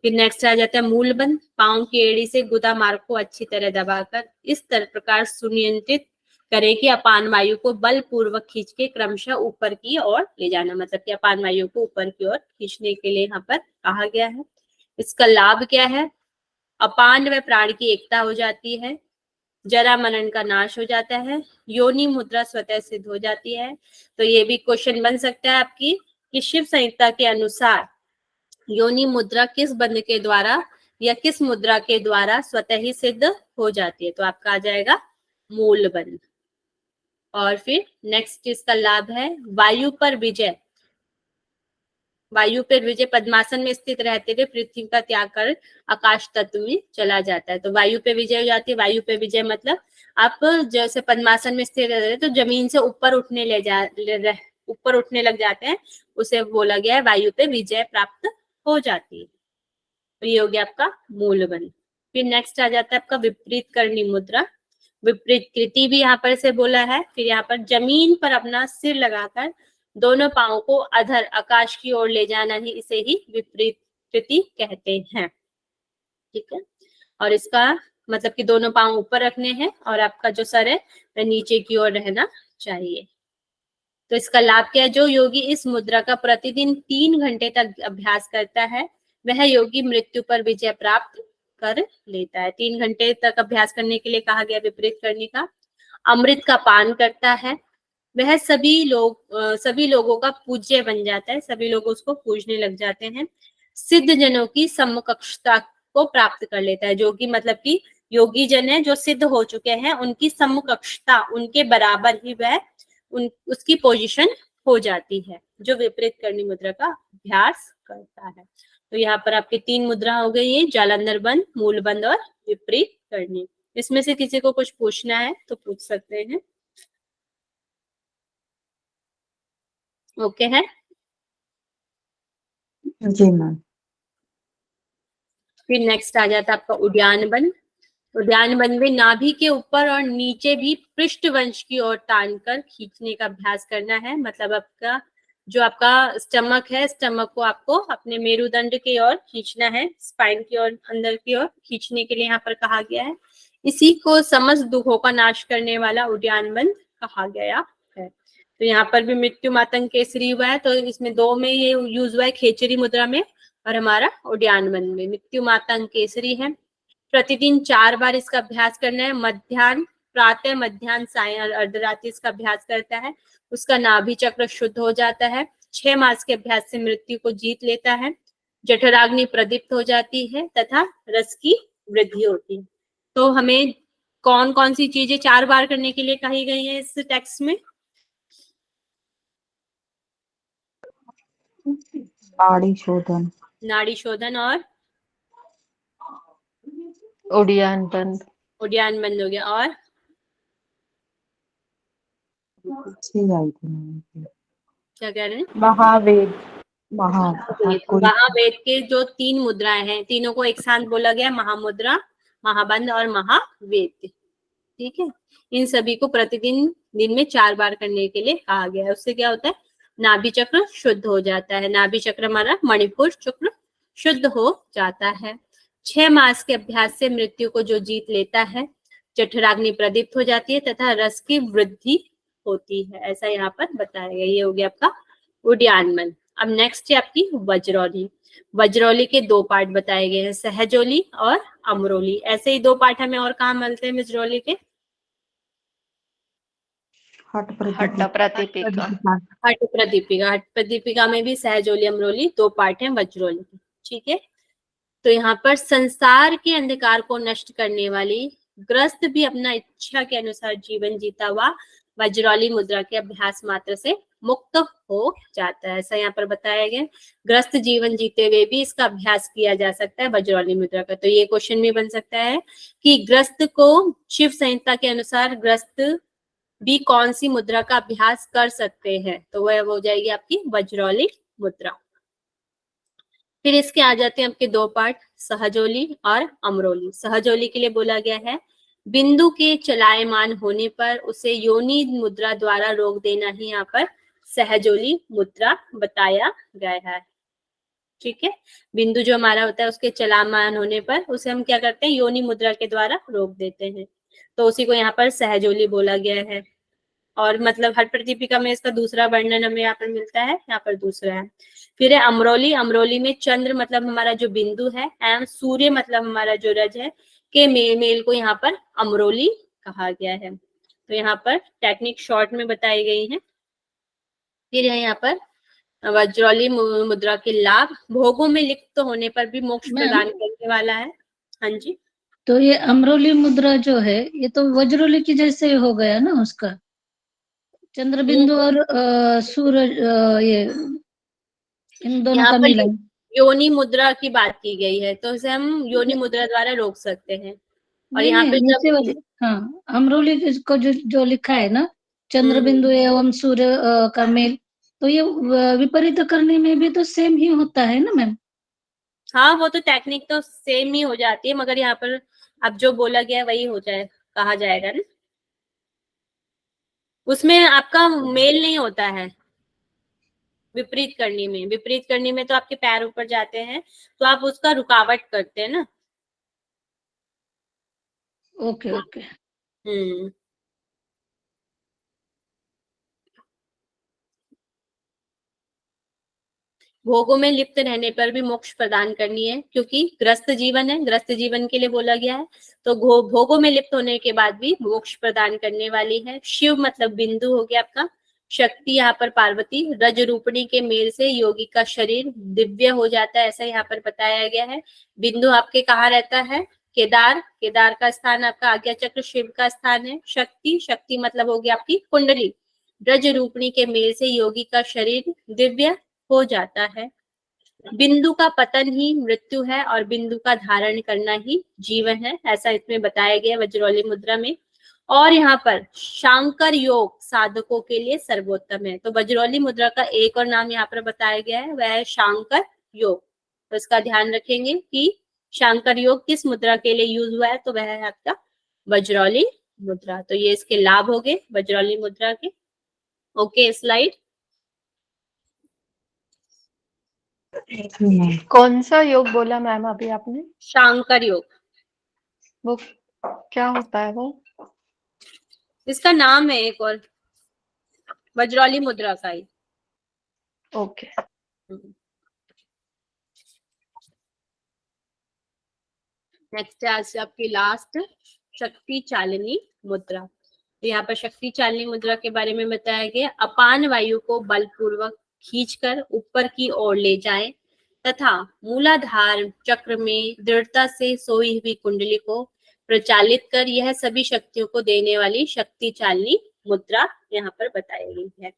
फिर नेक्स्ट आ जाता है मूल बंद। पांव की एड़ी से गुदा मार्ग को अच्छी तरह दबाकर इस प्रकार सुनियंत्रित करें कि अपान वायु को बलपूर्वक खींच के क्रमशः ऊपर की ओर ले जाना, मतलब कि अपान वायु को ऊपर की ओर खींचने के लिए यहाँ पर कहा गया है। इसका लाभ क्या है? अपान व प्राण की एकता हो जाती है, जरा मनन का नाश हो जाता है, योनि मुद्रा स्वतः सिद्ध हो जाती है। तो ये भी क्वेश्चन बन सकता है आपकी कि शिव संहिता के अनुसार योनि मुद्रा किस बंद के द्वारा या किस मुद्रा के द्वारा स्वतः ही सिद्ध हो जाती है? तो आपका आ जाएगा मूल बंद। और फिर नेक्स्ट इसका लाभ है वायु पर विजय। वायु पर विजय पद्मासन में स्थित रहते हुए पृथ्वी का त्याग कर आकाश तत्व में चला जाता है। तो वायु पे विजय हो जाती है। वायु पे विजय मतलब आप जैसे पद्मासन में स्थित रहते हैं तो जमीन से ऊपर उठने लग जाते हैं, उसे बोला गया है वायु पे विजय प्राप्त हो जाती है। तो ये हो गया आपका मूल बंद। फिर नेक्स्ट आ जाता है आपका विपरीत करनी मुद्रा। विपरीत कृति भी यहाँ पर से बोला है। फिर यहाँ पर जमीन पर अपना सिर लगाकर दोनों पांव को अधर आकाश की ओर ले जाना ही, इसे ही विपरीत कृति कहते हैं। ठीक है, और इसका मतलब कि दोनों पांव ऊपर रखने हैं और आपका जो सर है वह नीचे की ओर रहना चाहिए। तो इसका लाभ क्या है? जो योगी इस मुद्रा का प्रतिदिन 3 घंटे तक अभ्यास करता है वह योगी मृत्यु पर विजय प्राप्त कर लेता है। 3 घंटे तक अभ्यास करने के लिए कहा गया विपरीत करने का। अमृत का पान करता है वह सभी लोगों का पूज्य बन जाता है, सभी लोग उसको पूजने लग जाते हैं। सिद्ध जनों की समकक्षता को प्राप्त कर लेता है। जो कि मतलब कि योगी जन है जो सिद्ध हो चुके हैं उनकी समकक्षता, उनके बराबर ही वह उसकी पोजीशन हो जाती है जो विपरीत करनी मुद्रा का अभ्यास करता है। तो यहाँ पर आपके 3 मुद्रा हो गई है, जालंधर बंद, मूल बंद और विपरीत करनी। इसमें से किसी को कुछ पूछना है तो पूछ सकते हैं। ओके है? जी मैम। फिर नेक्स्ट आ जाता है आपका उद्यान बंद। उद्यान बंद में नाभि के ऊपर और नीचे भी पृष्ठवंश की ओर तानकर खींचने का अभ्यास करना है। मतलब आपका जो आपका स्टमक है, स्टमक को आपको अपने मेरुदंड की ओर खींचना है, स्पाइन की ओर, अंदर की ओर खींचने के लिए यहाँ पर कहा गया है। इसी को समस्त दुखों का नाश करने वाला उद्यान बंद कहा गया है। तो यहाँ पर भी मृत्यु मातंग केसरी हुआ है, तो इसमें 2 में ये यूज हुआ है, खेचरी मुद्रा में और हमारा उद्यान बंद में। मृत्यु मातंग केसरी है। प्रतिदिन 4 बार इसका अभ्यास करना है। मध्याह्न, प्रातः, मध्याह्न, सायं और अर्धरात्रि इसका अभ्यास करता है, उसका नाभि चक्र शुद्ध हो जाता है। 6 मास के अभ्यास से मृत्यु को जीत लेता है। जठराग्नि प्रदीप्त हो जाती है तथा रस की वृद्धि होती है। तो हमें कौन कौन सी चीजें 4 बार करने के लिए कही गई है इस टेक्स्ट में? नाड़ी शोधन। नाड़ी शोधन और उद्यान बंद। उद्यान बंद हो गया। और क्या कह रहे हैं? महावेद। महावेद के जो 3 मुद्राएं हैं, तीनों को एक साथ बोला गया, महामुद्रा, महाबंद और महावेद। ठीक है, इन सभी को प्रतिदिन दिन में 4 बार करने के लिए कहा गया है। उससे क्या होता है? नाभि चक्र शुद्ध हो जाता है। नाभि चक्र हमारा मणिपुर चक्र शुद्ध हो जाता है। 6 मास के अभ्यास से मृत्यु को जो जीत लेता है, जठराग्नि प्रदीप्त हो जाती है तथा रस की वृद्धि होती है, ऐसा यहाँ पर बताया गया। ये हो गया आपका उद्यान बंद। अब नेक्स्ट है आपकी वज्रौली। वज्रौली के 2 पार्ट बताए गए हैं, सहजोली और अमरोली। ऐसे ही 2 पार्ट हमें और कहाँ मिलते हैं वज्रौली के? हट प्रदीपिका। हट प्रदीपिका। हट प्रदीपिका में भी सहजोली, अमरोली 2 पार्ट हैं वज्रौली के। ठीक है, तो यहाँ पर संसार के अंधकार को नष्ट करने वाली ग्रस्त भी अपना इच्छा के अनुसार जीवन जीता हुआ वज्रौली मुद्रा के अभ्यास मात्र से मुक्त हो जाता है, ऐसा यहाँ पर बताया गया। ग्रस्त जीवन जीते हुए भी इसका अभ्यास किया जा सकता है वज्रौली मुद्रा का। तो ये क्वेश्चन भी बन सकता है कि ग्रस्त को शिव संहिता के अनुसार ग्रस्त भी कौन सी मुद्रा का अभ्यास कर सकते हैं? तो वह हो जाएगी आपकी वज्रौली मुद्रा। फिर इसके आ जाते हैं आपके 2 पार्ट, सहजोली और अमरोली। सहजोली के लिए बोला गया है बिंदु के चलायमान होने पर उसे योनि मुद्रा द्वारा रोक देना ही यहाँ पर सहजोली मुद्रा बताया गया है। ठीक है, बिंदु जो हमारा होता है उसके चलायमान होने पर उसे हम क्या करते हैं, योनि मुद्रा के द्वारा रोक देते हैं, तो उसी को यहाँ पर सहजोली बोला गया है। और मतलब हर प्रतिपिका में इसका दूसरा वर्णन हमें यहाँ पर मिलता है, यहाँ पर दूसरा है। फिर है अमरोली। अमरोली में चंद्र मतलब हमारा जो बिंदु है एवं सूर्य मतलब हमारा जो रज है के मेल को यहाँ पर अमरोली कहा गया है। तो यहाँ पर टेक्निक शॉर्ट में बताई गई है। फिर है यहाँ पर वज्रौली मुद्रा के लाभ। भोगों में लिप्त होने पर भी मोक्ष प्रदान करने वाला है। हाँ जी, तो ये अमरोली मुद्रा जो है ये तो वज्रोली की जैसे हो गया ना, उसका चंद्र बिंदु और सूरज ये इन दोनों यहाँ का पर मिलन। योनि मुद्रा की बात की गई है, तो इसे हम योनि मुद्रा द्वारा रोक सकते हैं। और नहीं यहाँ पे नहीं, नीचे वाले, हाँ, अमरोली को जो लिखा है ना, चंद्र बिंदु एवं सूर्य का मेल, तो ये विपरीत करने में भी तो सेम ही होता है ना मैम? हाँ, वो तो टेक्निक तो सेम ही हो जाती है, मगर यहाँ पर अब जो बोला गया वही हो जाए, कहा जाएगा ना, उसमें आपका मेल नहीं होता है। विपरीत करने में तो आपके पैर ऊपर जाते हैं, तो आप उसका रुकावट करते हैं ना। Okay okay. हम्म। भोगों में लिप्त रहने पर भी मोक्ष प्रदान करनी है, क्योंकि ग्रस्त जीवन है, ग्रस्त जीवन के लिए बोला गया है। तो भोगों में लिप्त होने के बाद भी मोक्ष प्रदान करने वाली है। शिव मतलब बिंदु हो गया आपका। शक्ति यहाँ पर पार्वती। रज रूपणी के मेल से योगी का शरीर दिव्य हो जाता है, ऐसा यहाँ पर बताया गया है। बिंदु आपके कहाँ रहता है, केदार। केदार का स्थान आपका आज्ञा चक्र शिव का स्थान है। शक्ति, शक्ति मतलब होगी आपकी कुंडली। रज रूपणी के मेल से योगी का शरीर दिव्य हो जाता है। बिंदु का पतन ही मृत्यु है और बिंदु का धारण करना ही जीवन है, ऐसा इसमें बताया गया वज्रौली मुद्रा में। और यहाँ पर शांकर योग साधकों के लिए सर्वोत्तम है। तो वज्रौली मुद्रा का एक और नाम यहाँ पर बताया गया है, वह है शांकर योग। तो इसका ध्यान रखेंगे कि शांकर योग किस मुद्रा के लिए यूज हुआ है, तो वह है आपका वज्रौली मुद्रा। तो ये इसके लाभ हो गए वज्रौली मुद्रा के। Okay, slide. कौन सा योग बोला मैम अभी आपने? शांकर योग। वो क्या होता है वो? इसका नाम है एक और, वज्रौली मुद्रा का ही। ओके। नेक्स्ट है आज आपकी लास्ट, शक्ति चालिनी मुद्रा। तो यहाँ पर शक्ति चालिनी मुद्रा के बारे में बताया गया। अपान वायु को बलपूर्वक खींचकर ऊपर की ओर ले जाएं तथा मूलाधार चक्र में दृढ़ता से सोई हुई कुंडली को प्रचालित कर यह सभी शक्तियों को देने वाली शक्ति चालिनी मुद्रा यहाँ पर बताई गई है।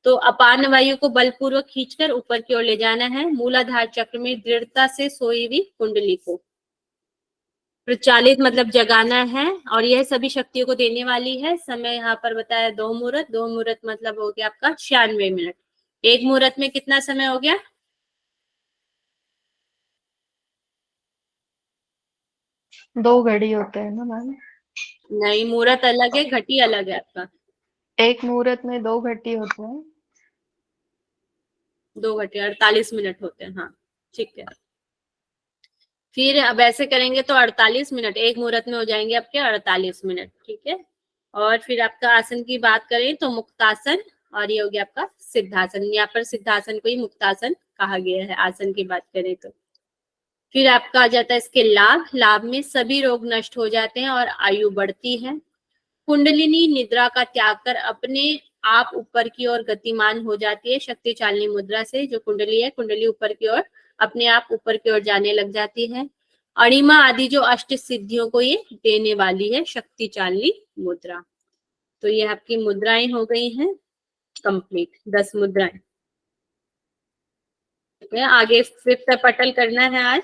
तो अपान वायु को बलपूर्वक खींचकर ऊपर की ओर ले जाना है, मूलाधार चक्र में दृढ़ता से सोई हुई कुंडली को प्रचालित मतलब जगाना है, और यह सभी शक्तियों को देने वाली है। समय यहाँ पर बताया 2 मुहूर्त। 2 मुहूर्त मतलब हो गया आपका 96 मिनट। एक मुहूर्त में कितना समय हो गया? 2 घड़ी होते हैं ना मैम? नहीं, मुहूर्त अलग है, घटी अलग है आपका। एक मुहूर्त में 2 घड़ी होते हैं। 2 घटी 48 मिनट होते हैं। हाँ, ठीक है। फिर अब ऐसे करेंगे तो 48 मिनट एक मुहूर्त में हो जाएंगे आपके 48 मिनट। ठीक है। और फिर आपका आसन की बात करें तो मुक्तासन, और ये हो गया आपका सिद्धासन। यहाँ पर सिद्धासन को ही मुक्तासन कहा गया है आसन की बात करें तो। फिर आपका आ जाता है इसके लाभ। लाभ में सभी रोग नष्ट हो जाते हैं और आयु बढ़ती है। कुंडलिनी निद्रा का त्याग कर अपने आप ऊपर की ओर गतिमान हो जाती है। शक्ति चालिनी मुद्रा से जो कुंडली है, कुंडली ऊपर की ओर अपने आप ऊपर की ओर जाने लग जाती है। अणिमा आदि जो अष्ट सिद्धियों को ये देने वाली है शक्ति चालिनी मुद्रा। तो ये आपकी मुद्राएं हो गई हैं कंप्लीट, 10 मुद्राएं। ठीक है, आगे 5th पटल करना है आज।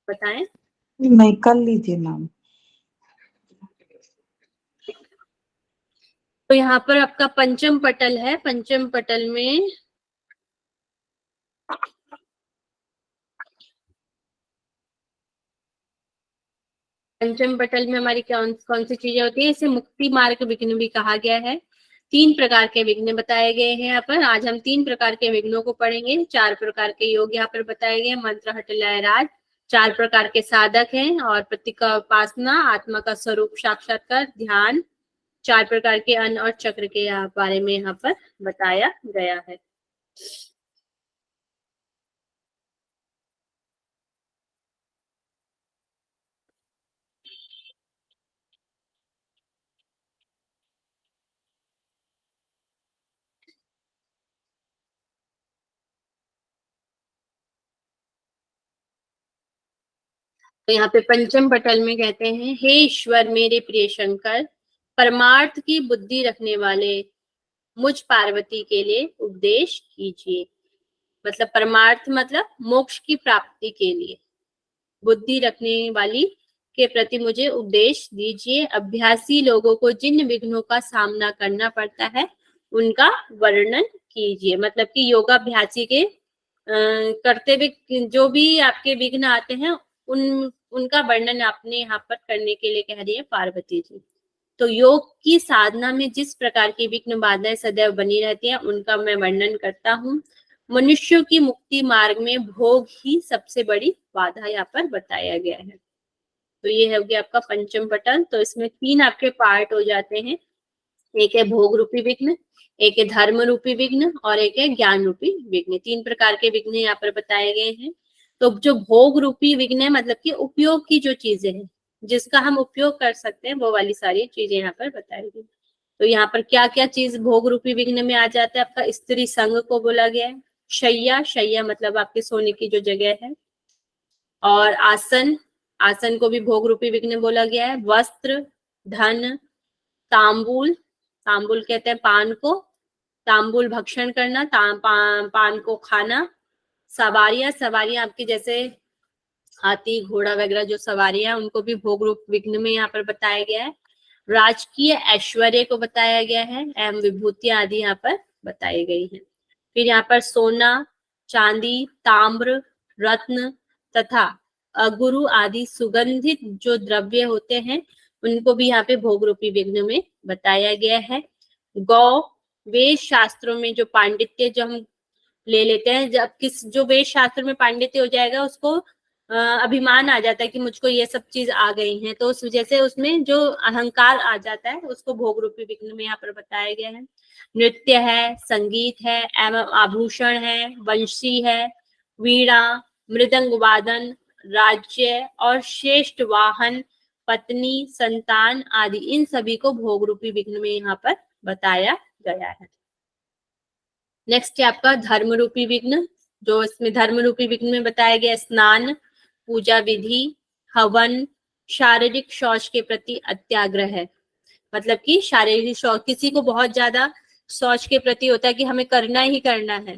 बताएं। नहीं, कर लीजिए मैम। तो यहाँ पर आपका पंचम पटल है। पंचम पटल में पंचम पटल में हमारी कौन कौन सी चीजें होती है, इसे मुक्ति मार्ग विघ्न भी कहा गया है। 3 प्रकार के विघ्न बताए गए हैं यहाँ पर। आज हम 3 प्रकार के विघ्नों को पढ़ेंगे। 4 प्रकार के योग यहाँ पर बताए गए, मंत्र हट लयराज। 4 प्रकार के साधक हैं और प्रतिका उपासना, आत्मा का स्वरूप साक्षात्कार, ध्यान। 4 प्रकार के अन्न और चक्र के बारे में यहाँ पर बताया गया है। तो यहाँ पे पंचम पटल में कहते हैं, हे ईश्वर मेरे प्रिय शंकर, परमार्थ की बुद्धि रखने वाले मुझ पार्वती के लिए उपदेश कीजिए। मतलब परमार्थ मतलब मोक्ष की प्राप्ति के लिए बुद्धि रखने वाली के प्रति मुझे उपदेश दीजिए। अभ्यासी लोगों को जिन विघ्नों का सामना करना पड़ता है उनका वर्णन कीजिए। मतलब कि योगाभ्यासी के करते हुए जो भी आपके विघ्न आते हैं उनका वर्णन आपने यहाँ पर करने के लिए कह रही है पार्वती जी। तो योग की साधना में जिस प्रकार की विघ्न बाधाएं सदैव बनी रहती हैं उनका मैं वर्णन करता हूँ। मनुष्यों की मुक्ति मार्ग में भोग ही सबसे बड़ी बाधा यहाँ पर बताया गया है। तो ये हो गया आपका पंचम पटल। तो इसमें 3 आपके पार्ट हो जाते हैं, एक है भोग रूपी विघ्न, एक है धर्म रूपी विघ्न और एक है ज्ञान रूपी विघ्न। 3 प्रकार के विघ्न यहाँ पर बताए गए हैं। तो जो भोग रूपी विघ्न है मतलब कि उपयोग की जो चीजें हैं जिसका हम उपयोग कर सकते हैं वो वाली सारी चीजें यहाँ पर बताई गई। तो यहाँ पर क्या क्या चीज भोग रूपी विघ्न में आ जाता है, आपका स्त्री संग को बोला गया है। शैया, शैया मतलब आपके सोने की जो जगह है। और आसन, आसन को भी भोग रूपी विघ्न बोला गया है। वस्त्र, धन, तांबूल, तांबूल कहते हैं पान को, तांबूल भक्षण करना, पान को खाना। सवारियां, सवारियां आपकी जैसे हाथी घोड़ा वगैरह जो सवारियां उनको भी भोग रूप विघ्न में यहाँ पर बताया गया है। राजकीय ऐश्वर्य को बताया गया है एवं विभूतियां आदि यहाँ पर बताई गई हैं। फिर यहाँ पर सोना, चांदी, ताम्र, रत्न तथा अगुरु आदि सुगंधित जो द्रव्य होते हैं उनको भी यहाँ पे भोग रूपी विघ्न में बताया गया है। गौ, वेद शास्त्रों में जो पांडित्य जो हम ले लेते हैं, जब जो वेद शास्त्र में पांडित्य हो जाएगा उसको अभिमान आ जाता है कि मुझको ये सब चीज आ गई हैं, तो उस वजह से उसमें जो अहंकार आ जाता है उसको भोग रूपी विघ्न में यहाँ पर बताया गया है। नृत्य है, संगीत है एवं आभूषण है, वंशी है, वीणा, मृदंग वादन, राज्य और श्रेष्ठ वाहन, पत्नी, संतान आदि, इन सभी को भोग रूपी विघ्न में यहाँ पर बताया गया है। नेक्स्ट है आपका धर्म रूपी विघ्न। जो इसमें धर्म रूपी विघ्न में बताया गया, स्नान, पूजा विधि, हवन, शारीरिक शौच के प्रति अत्याग्रह है। मतलब कि शारीरिक शौच, किसी को बहुत ज्यादा शौच के प्रति होता है कि हमें करना ही करना है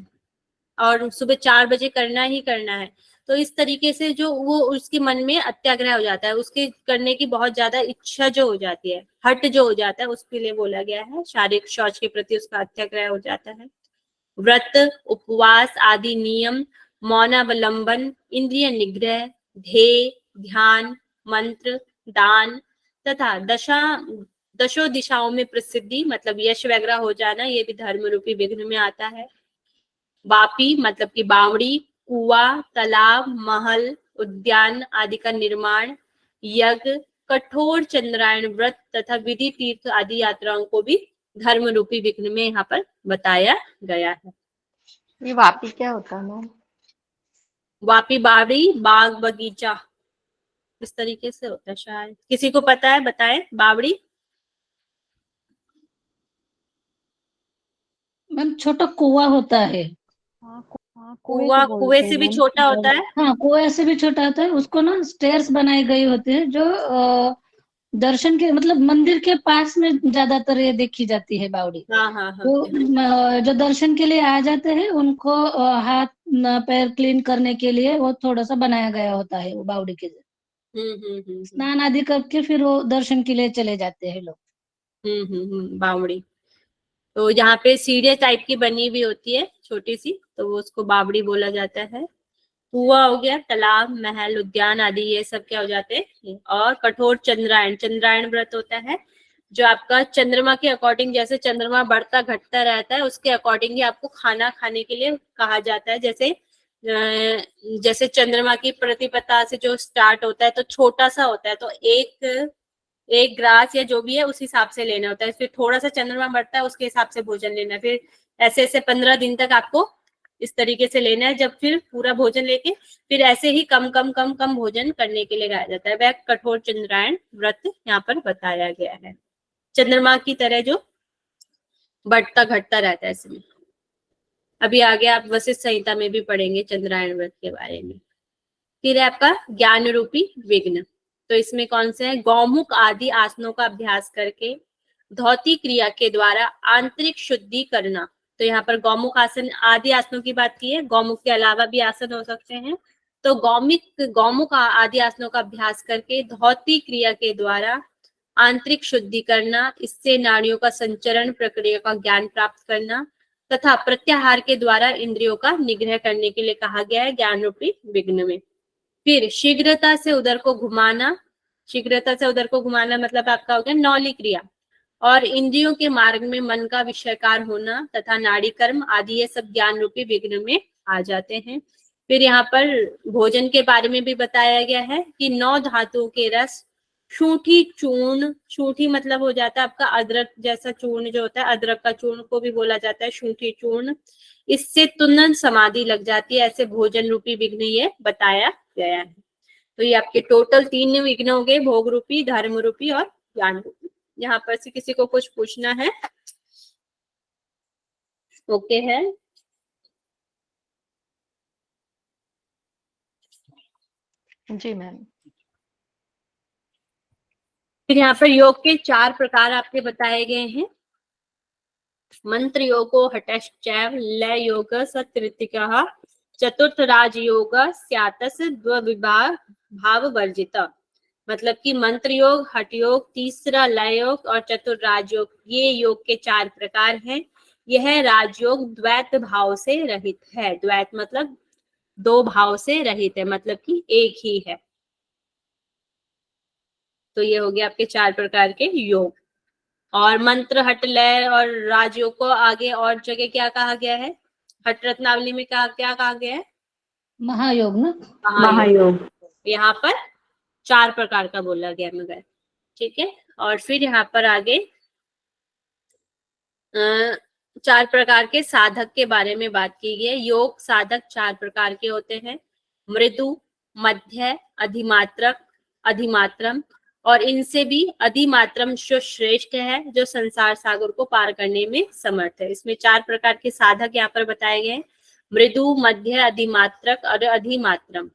और सुबह 4 बजे करना ही करना है, तो इस तरीके से जो वो उसके मन में अत्याग्रह हो जाता है, उसके करने की बहुत ज्यादा इच्छा जो हो जाती है, हट जो हो जाता है, उसके लिए बोला गया है शारीरिक शौच के प्रति उसका अत्याग्रह हो जाता है। व्रत, उपवास आदि नियम, मौनावलंबन, इंद्रिय निग्रह, ध्येय, ध्यान, मंत्र, दान तथा दशो दिशाओं में प्रसिद्धि मतलब यश वगैरह हो जाना, ये भी धर्म रूपी विघ्न में आता है। वापी मतलब कि बावड़ी, कुआं, तालाब, महल, उद्यान आदि का निर्माण, यज्ञ, कठोर चंद्रायण व्रत तथा विधि तीर्थ आदि यात्राओं को भी धर्म रूपी विघ्न में यहाँ पर बताया गया है। ये वापी क्या होता है मैम? वापी बावड़ी, बाग बगीचा, इस तरीके से होता है शायद। किसी को पता है बताएं बावड़ी? मैम छोटा कुआं होता है। कुआं कुएं से भी छोटा होता है। हाँ, कुआं से भी छोटा होता है, उसको ना स्टेयर्स बनाए गए होते हैं जो दर्शन के मतलब मंदिर के पास में ज्यादातर ये देखी जाती है बावड़ी। हाँ हाँ हाँ। तो जो दर्शन के लिए आ जाते हैं उनको हाथ पैर क्लीन करने के लिए वो थोड़ा सा बनाया गया होता है वो बावड़ी के लिए। स्नान आदि करके फिर वो दर्शन के लिए चले जाते हैं लोग। बावड़ी तो यहाँ पे सीढ़ियाँ टाइप की बनी हुई होती है छोटी सी, तो वो उसको बावड़ी बोला जाता है। कुआं हो गया, तालाब, महल, उद्यान आदि ये सब क्या हो जाते हैं। और कठोर चंद्रायण, चंद्रायण व्रत होता है जो आपका चंद्रमा के अकॉर्डिंग, जैसे चंद्रमा बढ़ता घटता रहता है उसके अकॉर्डिंग ही आपको खाना खाने के लिए कहा जाता है। जैसे चंद्रमा की प्रतिपदा से जो स्टार्ट होता है तो छोटा सा होता है, तो एक ग्रास या जो भी है उस हिसाब से लेना होता है। फिर थोड़ा सा चंद्रमा बढ़ता है उसके हिसाब से भोजन लेना है। फिर ऐसे ऐसे 15 दिन तक आपको इस तरीके से लेना है। जब फिर पूरा भोजन लेके फिर ऐसे ही कम कम कम कम भोजन करने के लिए कहा जाता है। वह कठोर चंद्रायण व्रत यहाँ पर बताया गया है। चंद्रमा की तरह जो बढ़ता घटता रहता है इसमें। अभी आगे आप वशिष्ठ संहिता में भी पढ़ेंगे चंद्रायण व्रत के बारे में। फिर है आपका ज्ञान रूपी विघ्न। तो इसमें कौन से है, गौमुख आदि आसनों का अभ्यास करके धौती क्रिया के द्वारा आंतरिक शुद्धि करना। तो यहाँ पर गौमुख आसन आदि आसनों की बात की है, गौमुख के अलावा भी आसन हो सकते हैं। तो गौमुख आदि आसनों का अभ्यास करके धौती क्रिया के द्वारा आंतरिक शुद्धि करना, इससे नाड़ियों का संचरण प्रक्रिया का ज्ञान प्राप्त करना तथा प्रत्याहार के द्वारा इंद्रियों का निग्रह करने के लिए कहा गया है ज्ञान रूपी विघ्न में। फिर शीघ्रता से उदर को घुमाना, शीघ्रता से उदर को घुमाना मतलब आपका हो गया नौली क्रिया। और इंद्रियों के मार्ग में मन का विषयकार होना तथा नाड़ी कर्म आदि ये सब ज्ञान रूपी विघ्न में आ जाते हैं। फिर यहाँ पर भोजन के बारे में भी बताया गया है कि 9 धातुओं के रस, शूंठी चूर्ण, शूंठी मतलब हो जाता है आपका अदरक जैसा चूर्ण जो होता है, अदरक का चूर्ण को भी बोला जाता है शूंठी चूर्ण, इससे तुनन समाधि लग जाती है। ऐसे भोजन रूपी विघ्न ये बताया गया है। तो ये आपके टोटल 3 विघ्न हो गए, भोग रूपी, धर्म रूपी और ज्ञान रूपी। यहाँ पर से किसी को कुछ पूछना है? ओके है। जी मैम। फिर यहाँ पर योग के 4 प्रकार आपके बताए गए हैं। मंत्र योगो हठश्चैव, लय योग सतृतिकः, चतुर्थ राजयोग स्यातस द्विविभाग भाव वर्जित। मतलब कि मंत्र योग, हठ योग, तीसरा लय योग और चतुर्थ राजयोग, ये योग के 4 प्रकार हैं। यह राजयोग द्वैत भाव से रहित है। द्वैत मतलब 2 भाव से रहित है, मतलब कि एक ही है। तो ये हो गया आपके 4 प्रकार के योग। और मंत्र, हट, लय और राजयोग को आगे और जगह क्या कहा गया है? हठ रत्नावली में क्या कहा गया है? महायोग ना, महायोग। यहाँ पर 4 प्रकार का बोला गया मगर, ठीक है। और फिर यहाँ पर आगे 4 प्रकार के साधक के बारे में बात की गई है। योग साधक 4 प्रकार के होते हैं, मृदु, मध्य, अधिमात्रम, और इनसे भी अधिमात्रम जो श्रेष्ठ है, जो संसार सागर को पार करने में समर्थ है। इसमें 4 प्रकार के साधक यहाँ पर बताए गए हैं, मृदु, मध्य, अधिमात्रक और अधिमात्रम।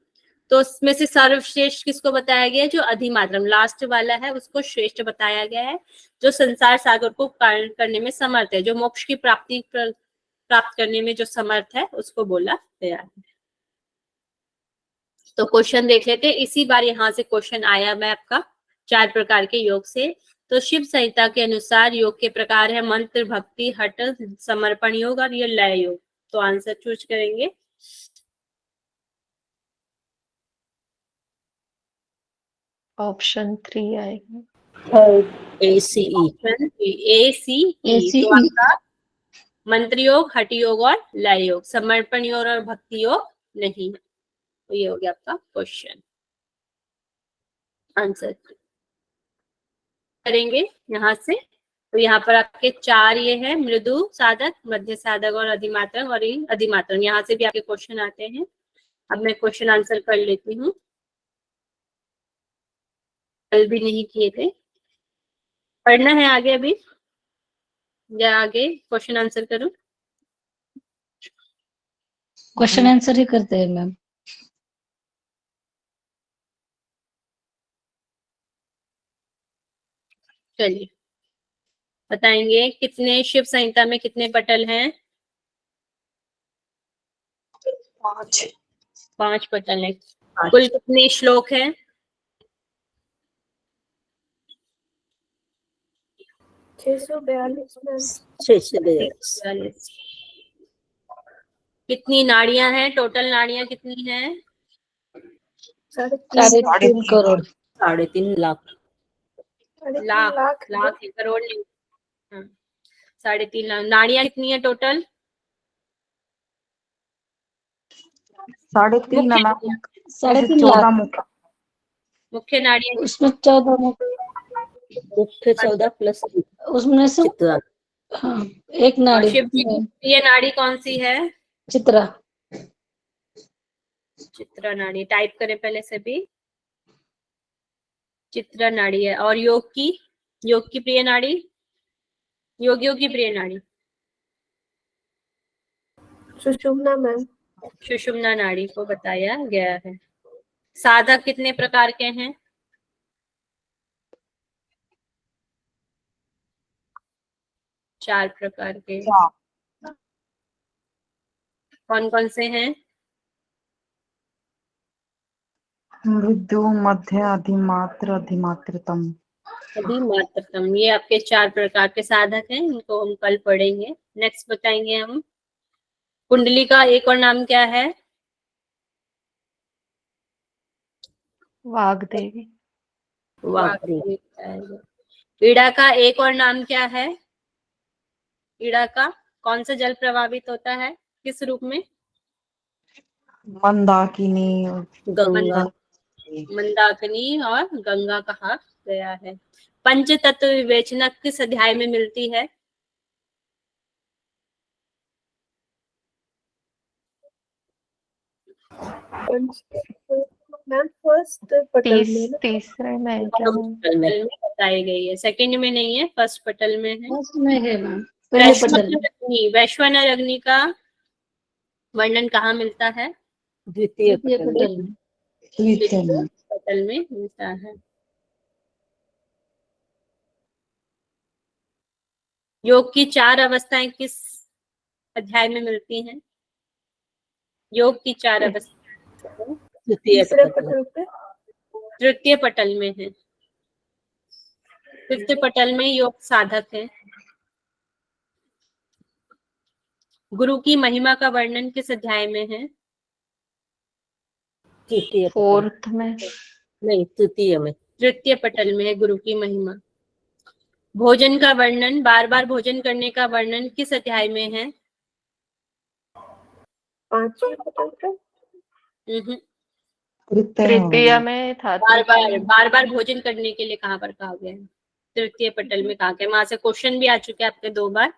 तो इसमें से सर्वश्रेष्ठ किसको बताया गया है? जो अधिमात्रम लास्ट वाला है उसको श्रेष्ठ बताया गया है, जो संसार सागर को पार करने में समर्थ है, जो मोक्ष की प्राप्त करने में जो समर्थ है उसको बोला गया है। तो क्वेश्चन देख लेते हैं। इसी बार यहाँ से क्वेश्चन आया मैं आपका 4 प्रकार के योग से। तो शिव संहिता के अनुसार योग के प्रकार है मंत्र, भक्ति, हठ, समर्पण योग और ये लय योग। तो आंसर चूज करेंगे। ऑप्शन 3 आएगा, ACE। ACE। तो आपका मंत्र योग, हठ योग और लय योग, समर्पण योग और भक्ति योग नहीं है। तो ये हो गया आपका क्वेश्चन आंसर करेंगे यहाँ से। तो यहाँ पर आपके 4 ये है, मृदु साधक, मध्य साधक और अधिमात्रम, और ये अधिमात्रम। यहाँ से भी आपके क्वेश्चन आते हैं। अब मैं क्वेश्चन आंसर कर लेती हूँ, कल भी नहीं किए थे। पढ़ना है आगे अभी या आगे क्वेश्चन आंसर करूं? क्वेश्चन आंसर ही करते हैं मैम। चलिए बताएंगे कितने शिव संहिता में कितने पटल हैं? 5 पटल हैं। कुल कितने श्लोक हैं? 642। कितनी नाड़ियां हैं? टोटल नाड़ियां कितनी हैं? 3.5 करोड़। 3.5 लाख। लाख लाख है, करोड़ नहीं। हाँ, 3.5 लाख। नाड़ियां कितनी है टोटल? 3.5 मुख्य मैम। 3.5 14 लाख। मुख्य। मुख्य नाड़ियां उसमें 14 मुख्य 14 प्लस उसमें से चित्रा। हाँ, एक नाड़ी शिव जी की प्रिय नाड़ी कौन सी है? चित्रा। चित्रा नाड़ी। टाइप करें पहले से भी। चित्रा नाड़ी है। और योग की प्रिय नाड़ी, योगियों की प्रिय नाड़ी सुषुम्ना मैम। सुषुम्ना नाड़ी को बताया गया है। साधक कितने प्रकार के हैं? 4 प्रकार के। कौन कौन से हैं? मृदु, मध्य, अधिमात्र, अधिमात्रतम। अधिमात्रतम, ये आपके 4 प्रकार के साधक हैं, इनको हम कल पढ़ेंगे। नेक्स्ट बताएंगे हम। कुंडली का एक और नाम क्या है? वाग्देवी। वाग्देवी। ईड़ा का एक और नाम क्या है? ईड़ा का कौन सा जल प्रभावित होता है, किस रूप में? मंदाकिनी, गंगा। मंदाकिनी और गंगा कहा गया है। पंच तत्व विवेचना किस अध्याय में मिलती है? मैम फर्स्ट पटल में ना। तीसरे में है क्या मैम? पटल में बताई गई है, सेकंड में नहीं है, फर्स्ट पटल में है। फर्स्ट में है मैम, पहले पटल में। वैश्वानर अग्नि का वर्णन कहाँ मिलता है? द्वितीय द्वितीय पटल। पटल में। द्वितीय। पटल में मिलता है। योग की 4 अवस्थाएं किस अध्याय में मिलती हैं? योग की 4 अवस्थाएं द्वितीय तीसरे पटल। पटल पे। तृतीय पटल में है। तृतीय पटल में योग साधक है। गुरु की महिमा का वर्णन किस अध्याय में है? तृतीय पटल। फोर्थ में। नहीं, तृतीय में। तृतीय पटल में है गुरु की महिमा। भोजन का वर्णन, बार बार भोजन करने का वर्णन किस अध्याय में है? 5वें पटल पे। तृतीय में था। बार बार भोजन करने के लिए कहाँ पर कहा गया है? तृतीय पटल में कहा गया। वहां से क्वेश्चन भी आ चुके हैं आपके 2 बार।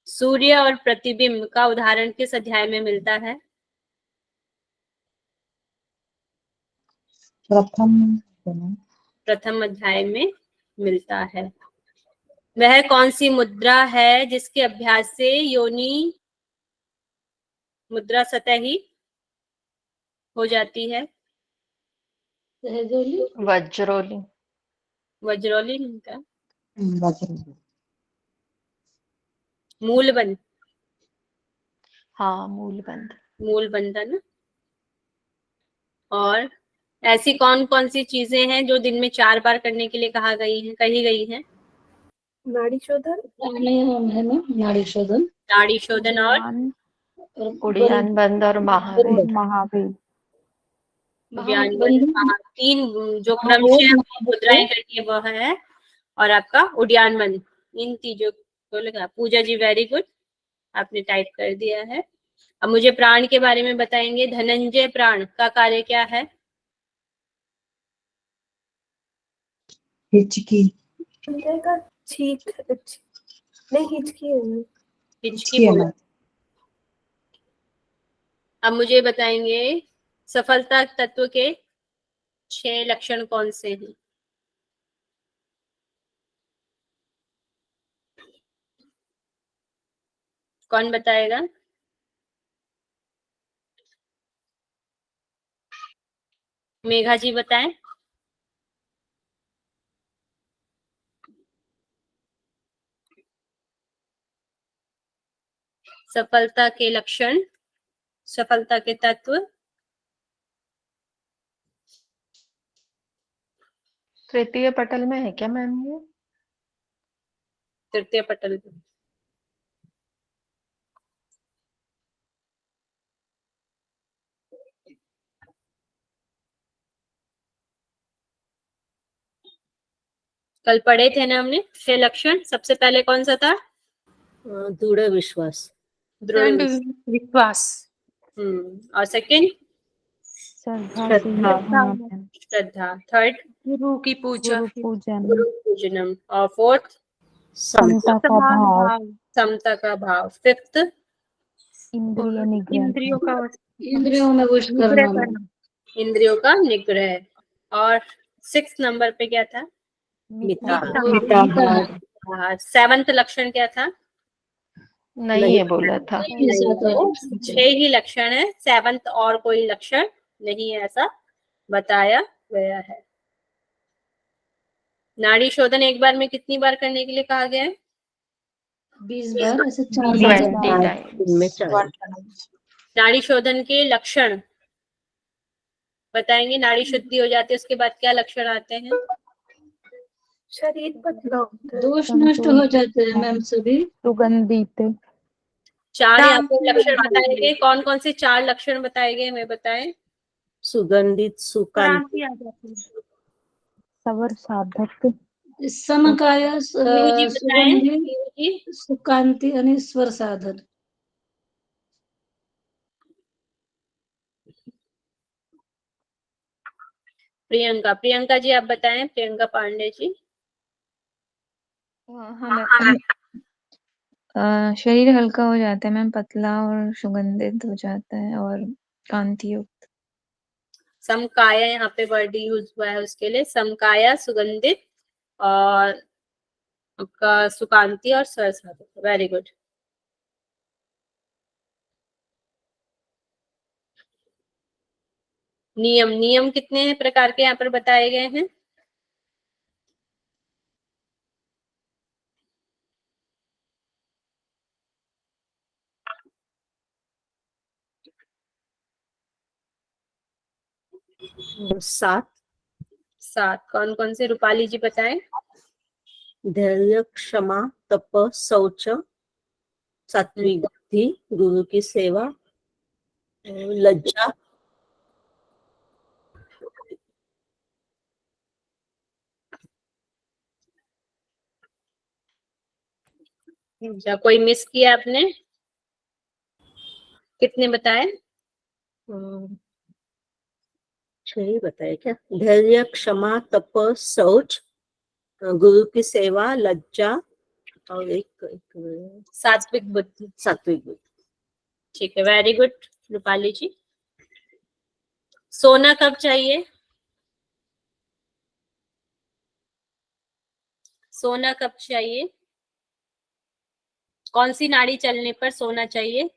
सूर्य और प्रतिबिंब का उदाहरण किस अध्याय में मिलता है? प्रथम अध्याय में मिलता है। वह कौन सी मुद्रा है जिसके अभ्यास से योनि मुद्रा सतही हो जाती है? वज्रोली। वज्रोली का मूलबंध। हाँ, मूलबंध। मूल बंधन। और ऐसी कौन कौन सी चीजें हैं जो दिन में 4 बार करने के लिए कही गई हैं? नाड़ी शोधन। प्राणायाम है ना, नाड़ी शोधन। नाड़ी शोधन और उड़ियान बंद और महावीर। उद्यान बंद। 3 जो क्रमशः मुद्राएं करती है वह है। और आपका उद्यान बंद। इन चीजों को लगा। पूजा जी वेरी गुड, आपने टाइप कर दिया है। अब मुझे प्राण के बारे में बताएंगे। धनंजय प्राण का कार्य क्या है? हिचकी। छींक नहीं, हिचकी है। हिचकी बोल। अब मुझे बताएंगे सफलता तत्व के 6 लक्षण कौन से हैं? कौन बताएगा? मेघा जी बताएं। सफलता के लक्षण, सफलता के तत्व। तृतीय पटल में है क्या मैम ये? तृतीय पटल। कल पढ़े थे ना हमने 6 लक्षण। सबसे पहले कौन सा था? दृढ़ विश्वास। दृढ़ विश्वास। और सेकंड श्रद्धा श्रद्धा। थर्ड गुरु की पूजा। गुरु पूजन गुरु पूजनम। और फोर्थ समता का भाव समता का भाव। फिफ्थ इंद्रिय निग्रह इंद्रियों का इंद्रियों में वश निग्रह करना। करना। इंद्रियों का निग्रह। और 6 नंबर पे क्या था? मिता। हाँ, 7th लक्षण क्या था? नहीं है बोला था। वो 6 ही लक्षण है, 7th और कोई लक्षण नहीं है ऐसा बताया गया है। नाड़ी शोधन एक बार में कितनी बार करने के लिए कहा गया है? 20 बार, ऐसे 4 20 बार। टाइम्स। इनमें 4। नाड़ी शोधन के लक्षण बताएंगे। नाड़ी शुद्धि हो जाती है, उसके बाद क्या लक्षण आते हैं? शरीर पतला होता है। दोष नष्ट हो जाते हैं मैम सभी। सुगंधित 4 यहाँ पे लक्षण बताए गए। कौन कौन से 4 लक्षण बताए गए हमें बताएं? सुगंधित, सुकांत, क्रांति आ जाती है। सवर साधक समकाय पीयू जी बताएं। सुगंधी पीयू जी सुकांती आणि स्वर साधन। प्रियंका जी आप बताएं। प्रियंका पांडे जी। शरीर हल्का हो जाता है मैम, पतला और सुगंधित हो जाता है और कांति युक्त। समकाया यहाँ पे वर्ड यूज हुआ है उसके लिए। समकाया, सुगंधित और आपका सुकांति और सरसाधक। Very good. नियम कितने प्रकार के यहाँ पर बताए गए हैं? सात। कौन कौन से? रूपाली जी बताएं। धैर्य, क्षमा, तप, शौच, सात्विक बुद्धि, गुरु की सेवा, लज्जा, अच्छा, कोई मिस किया आपने? कितने बताए? 6 बताए क्या? धैर्य, क्षमा, तप, शौच, गुरु की सेवा, लज्जा और एक सात्विक बुद्धि। सात्विक बुद्धि। ठीक है, वेरी गुड रूपाली जी। सोना कब चाहिए? सोना कब चाहिए? कौन सी नाड़ी चलने पर सोना चाहिए?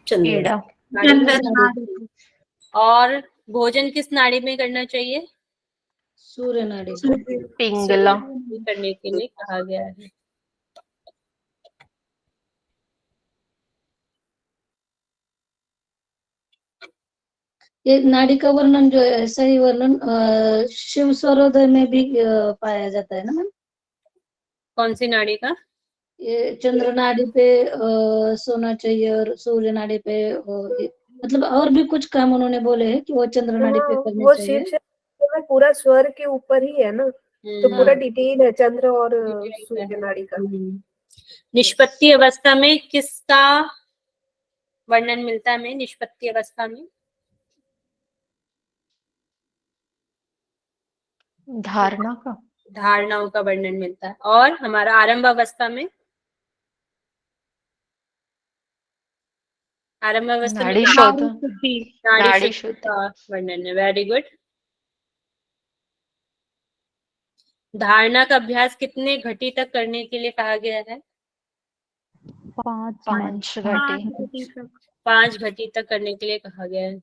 चंद्र। ईड़ा। नाड़ी। और भोजन किस नाड़ी में करना चाहिए? सूर्य नाड़ी। पिंगला। करने के लिए कहा गया है। ये नाड़ी का वर्णन जो है, सही वर्णन शिव स्वरोदय में भी पाया जाता है ना मैम। कौन सी नाड़ी का? ये चंद्र नाड़ी पे सोना चाहिए और सूर्य नाड़ी पे मतलब और भी कुछ काम उन्होंने बोले हैं कि वो चंद्र नाड़ी पे करने वो चाहिए। शीर्ष में पूरा स्वर के ऊपर ही है ना, तो पूरा डिटेल है चंद्र और सूर्य नाड़ी का। निष्पत्ति अवस्था में किसका वर्णन मिलता है हमें? निष्पत्ति अवस्था में धारणा का। धारणाओं का वर्णन मिलता है। और हमारा आरंभ अवस्था में? आरंभ अवस्था में नाड़ी शोधन। नाड़ी नाड़ी शुद्धि शुद्धि। का वर्णन है। Very good. धारणा का अभ्यास कितने घटी तक करने के लिए कहा गया है? 5 घटी। 5 घटी तक करने के लिए कहा गया है।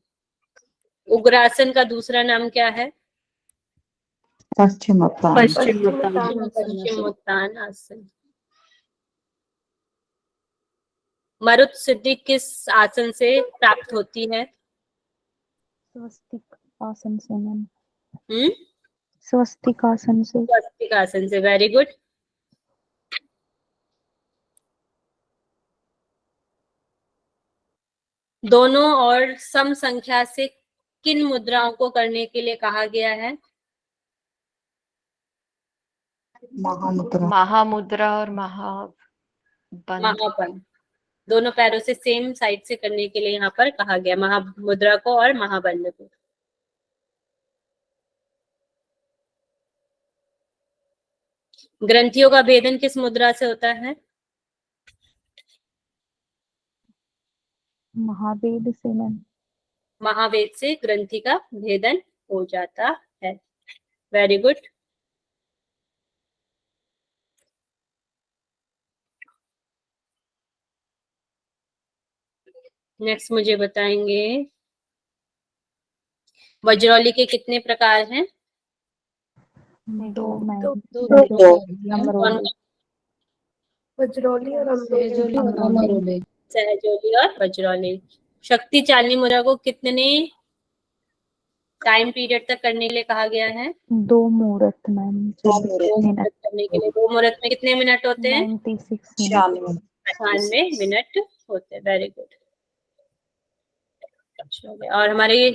उग्रासन का दूसरा नाम क्या है? पश्चिमोत्तान पश्चिमोत्तान आसन। मरुत सिद्धि किस आसन से प्राप्त होती है? स्वस्तिक आसन से मैम। हम्म, स्वस्तिक आसन से। स्वस्तिक आसन से। Very good. दोनों और सम संख्या से किन मुद्राओं को करने के लिए कहा गया है? महामुद्रा महामुद्रा और महाबंध। महाबंध दोनों पैरों से सेम साइड से करने के लिए यहाँ पर कहा गया, महामुद्रा को और महाबंध को। ग्रंथियों का भेदन किस मुद्रा से होता है? महावेद से मैम। महावेद से ग्रंथि का भेदन हो जाता है। Very good. नेक्स्ट मुझे बताएंगे वज्रौली के कितने प्रकार हैं? 2 मैम। कौन? वज्रौली और अमरोली। सहजोली और वज्रौली। शक्ति चालनी मुद्रा को कितने टाइम पीरियड तक करने के लिए कहा गया है? 2 मुहूर्त मैम। 2 मुहूर्त करने के लिए। 2 मुहूर्त में कितने मिनट होते हैं? 96 मिनट। 96 मिनट होते हैं। Very good. और हमारे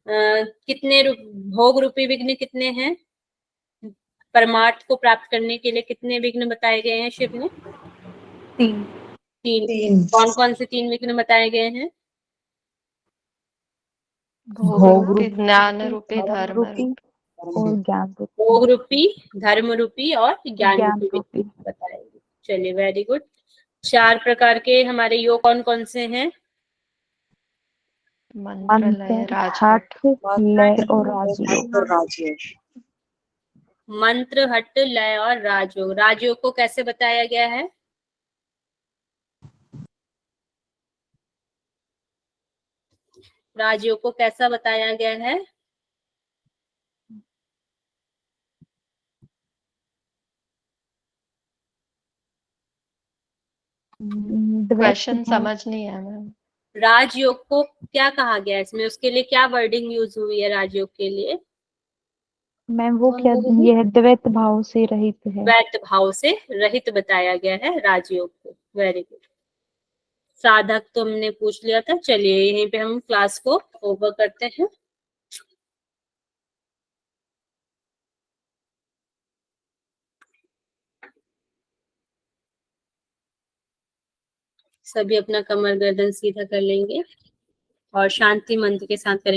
कितने भोग रूपी विघ्न कितने हैं? परमार्थ को प्राप्त करने के लिए कितने विघ्न बताए गए हैं शिव ने? 3। कौन कौन से 3 विघ्न बताए गए हैं? भोग रूपी, ज्ञान रूपी, धर्म रूपी और ज्ञान रूपी। भोग रूपी, धर्म रूपी और ज्ञान रूपी रूपी बताएंगे। चलिए वेरी गुड। 4 प्रकार के हमारे योग कौन कौन से हैं? मंत्र, लय, हठ, लय और राजयोग। मंत्र, हट, लय और राजयोग। राजयोग को कैसे बताया गया है? राजयोग को कैसा बताया गया है? क्वेश्चन समझ नहीं आया मैम। राजयोग को क्या कहा गया इसमें? उसके लिए क्या वर्डिंग यूज हुई है राजयोग के लिए? मैम वो क्या, यह द्वैत भाव से रहित है। द्वैत भाव से रहित बताया गया है राजयोग को। Very good. साधक तो हमने पूछ लिया था। चलिए यहीं पे हम क्लास को ओवर करते हैं। सभी अपना कमर गर्दन सीधा कर लेंगे और शांति मंत्र के साथ करेंगे।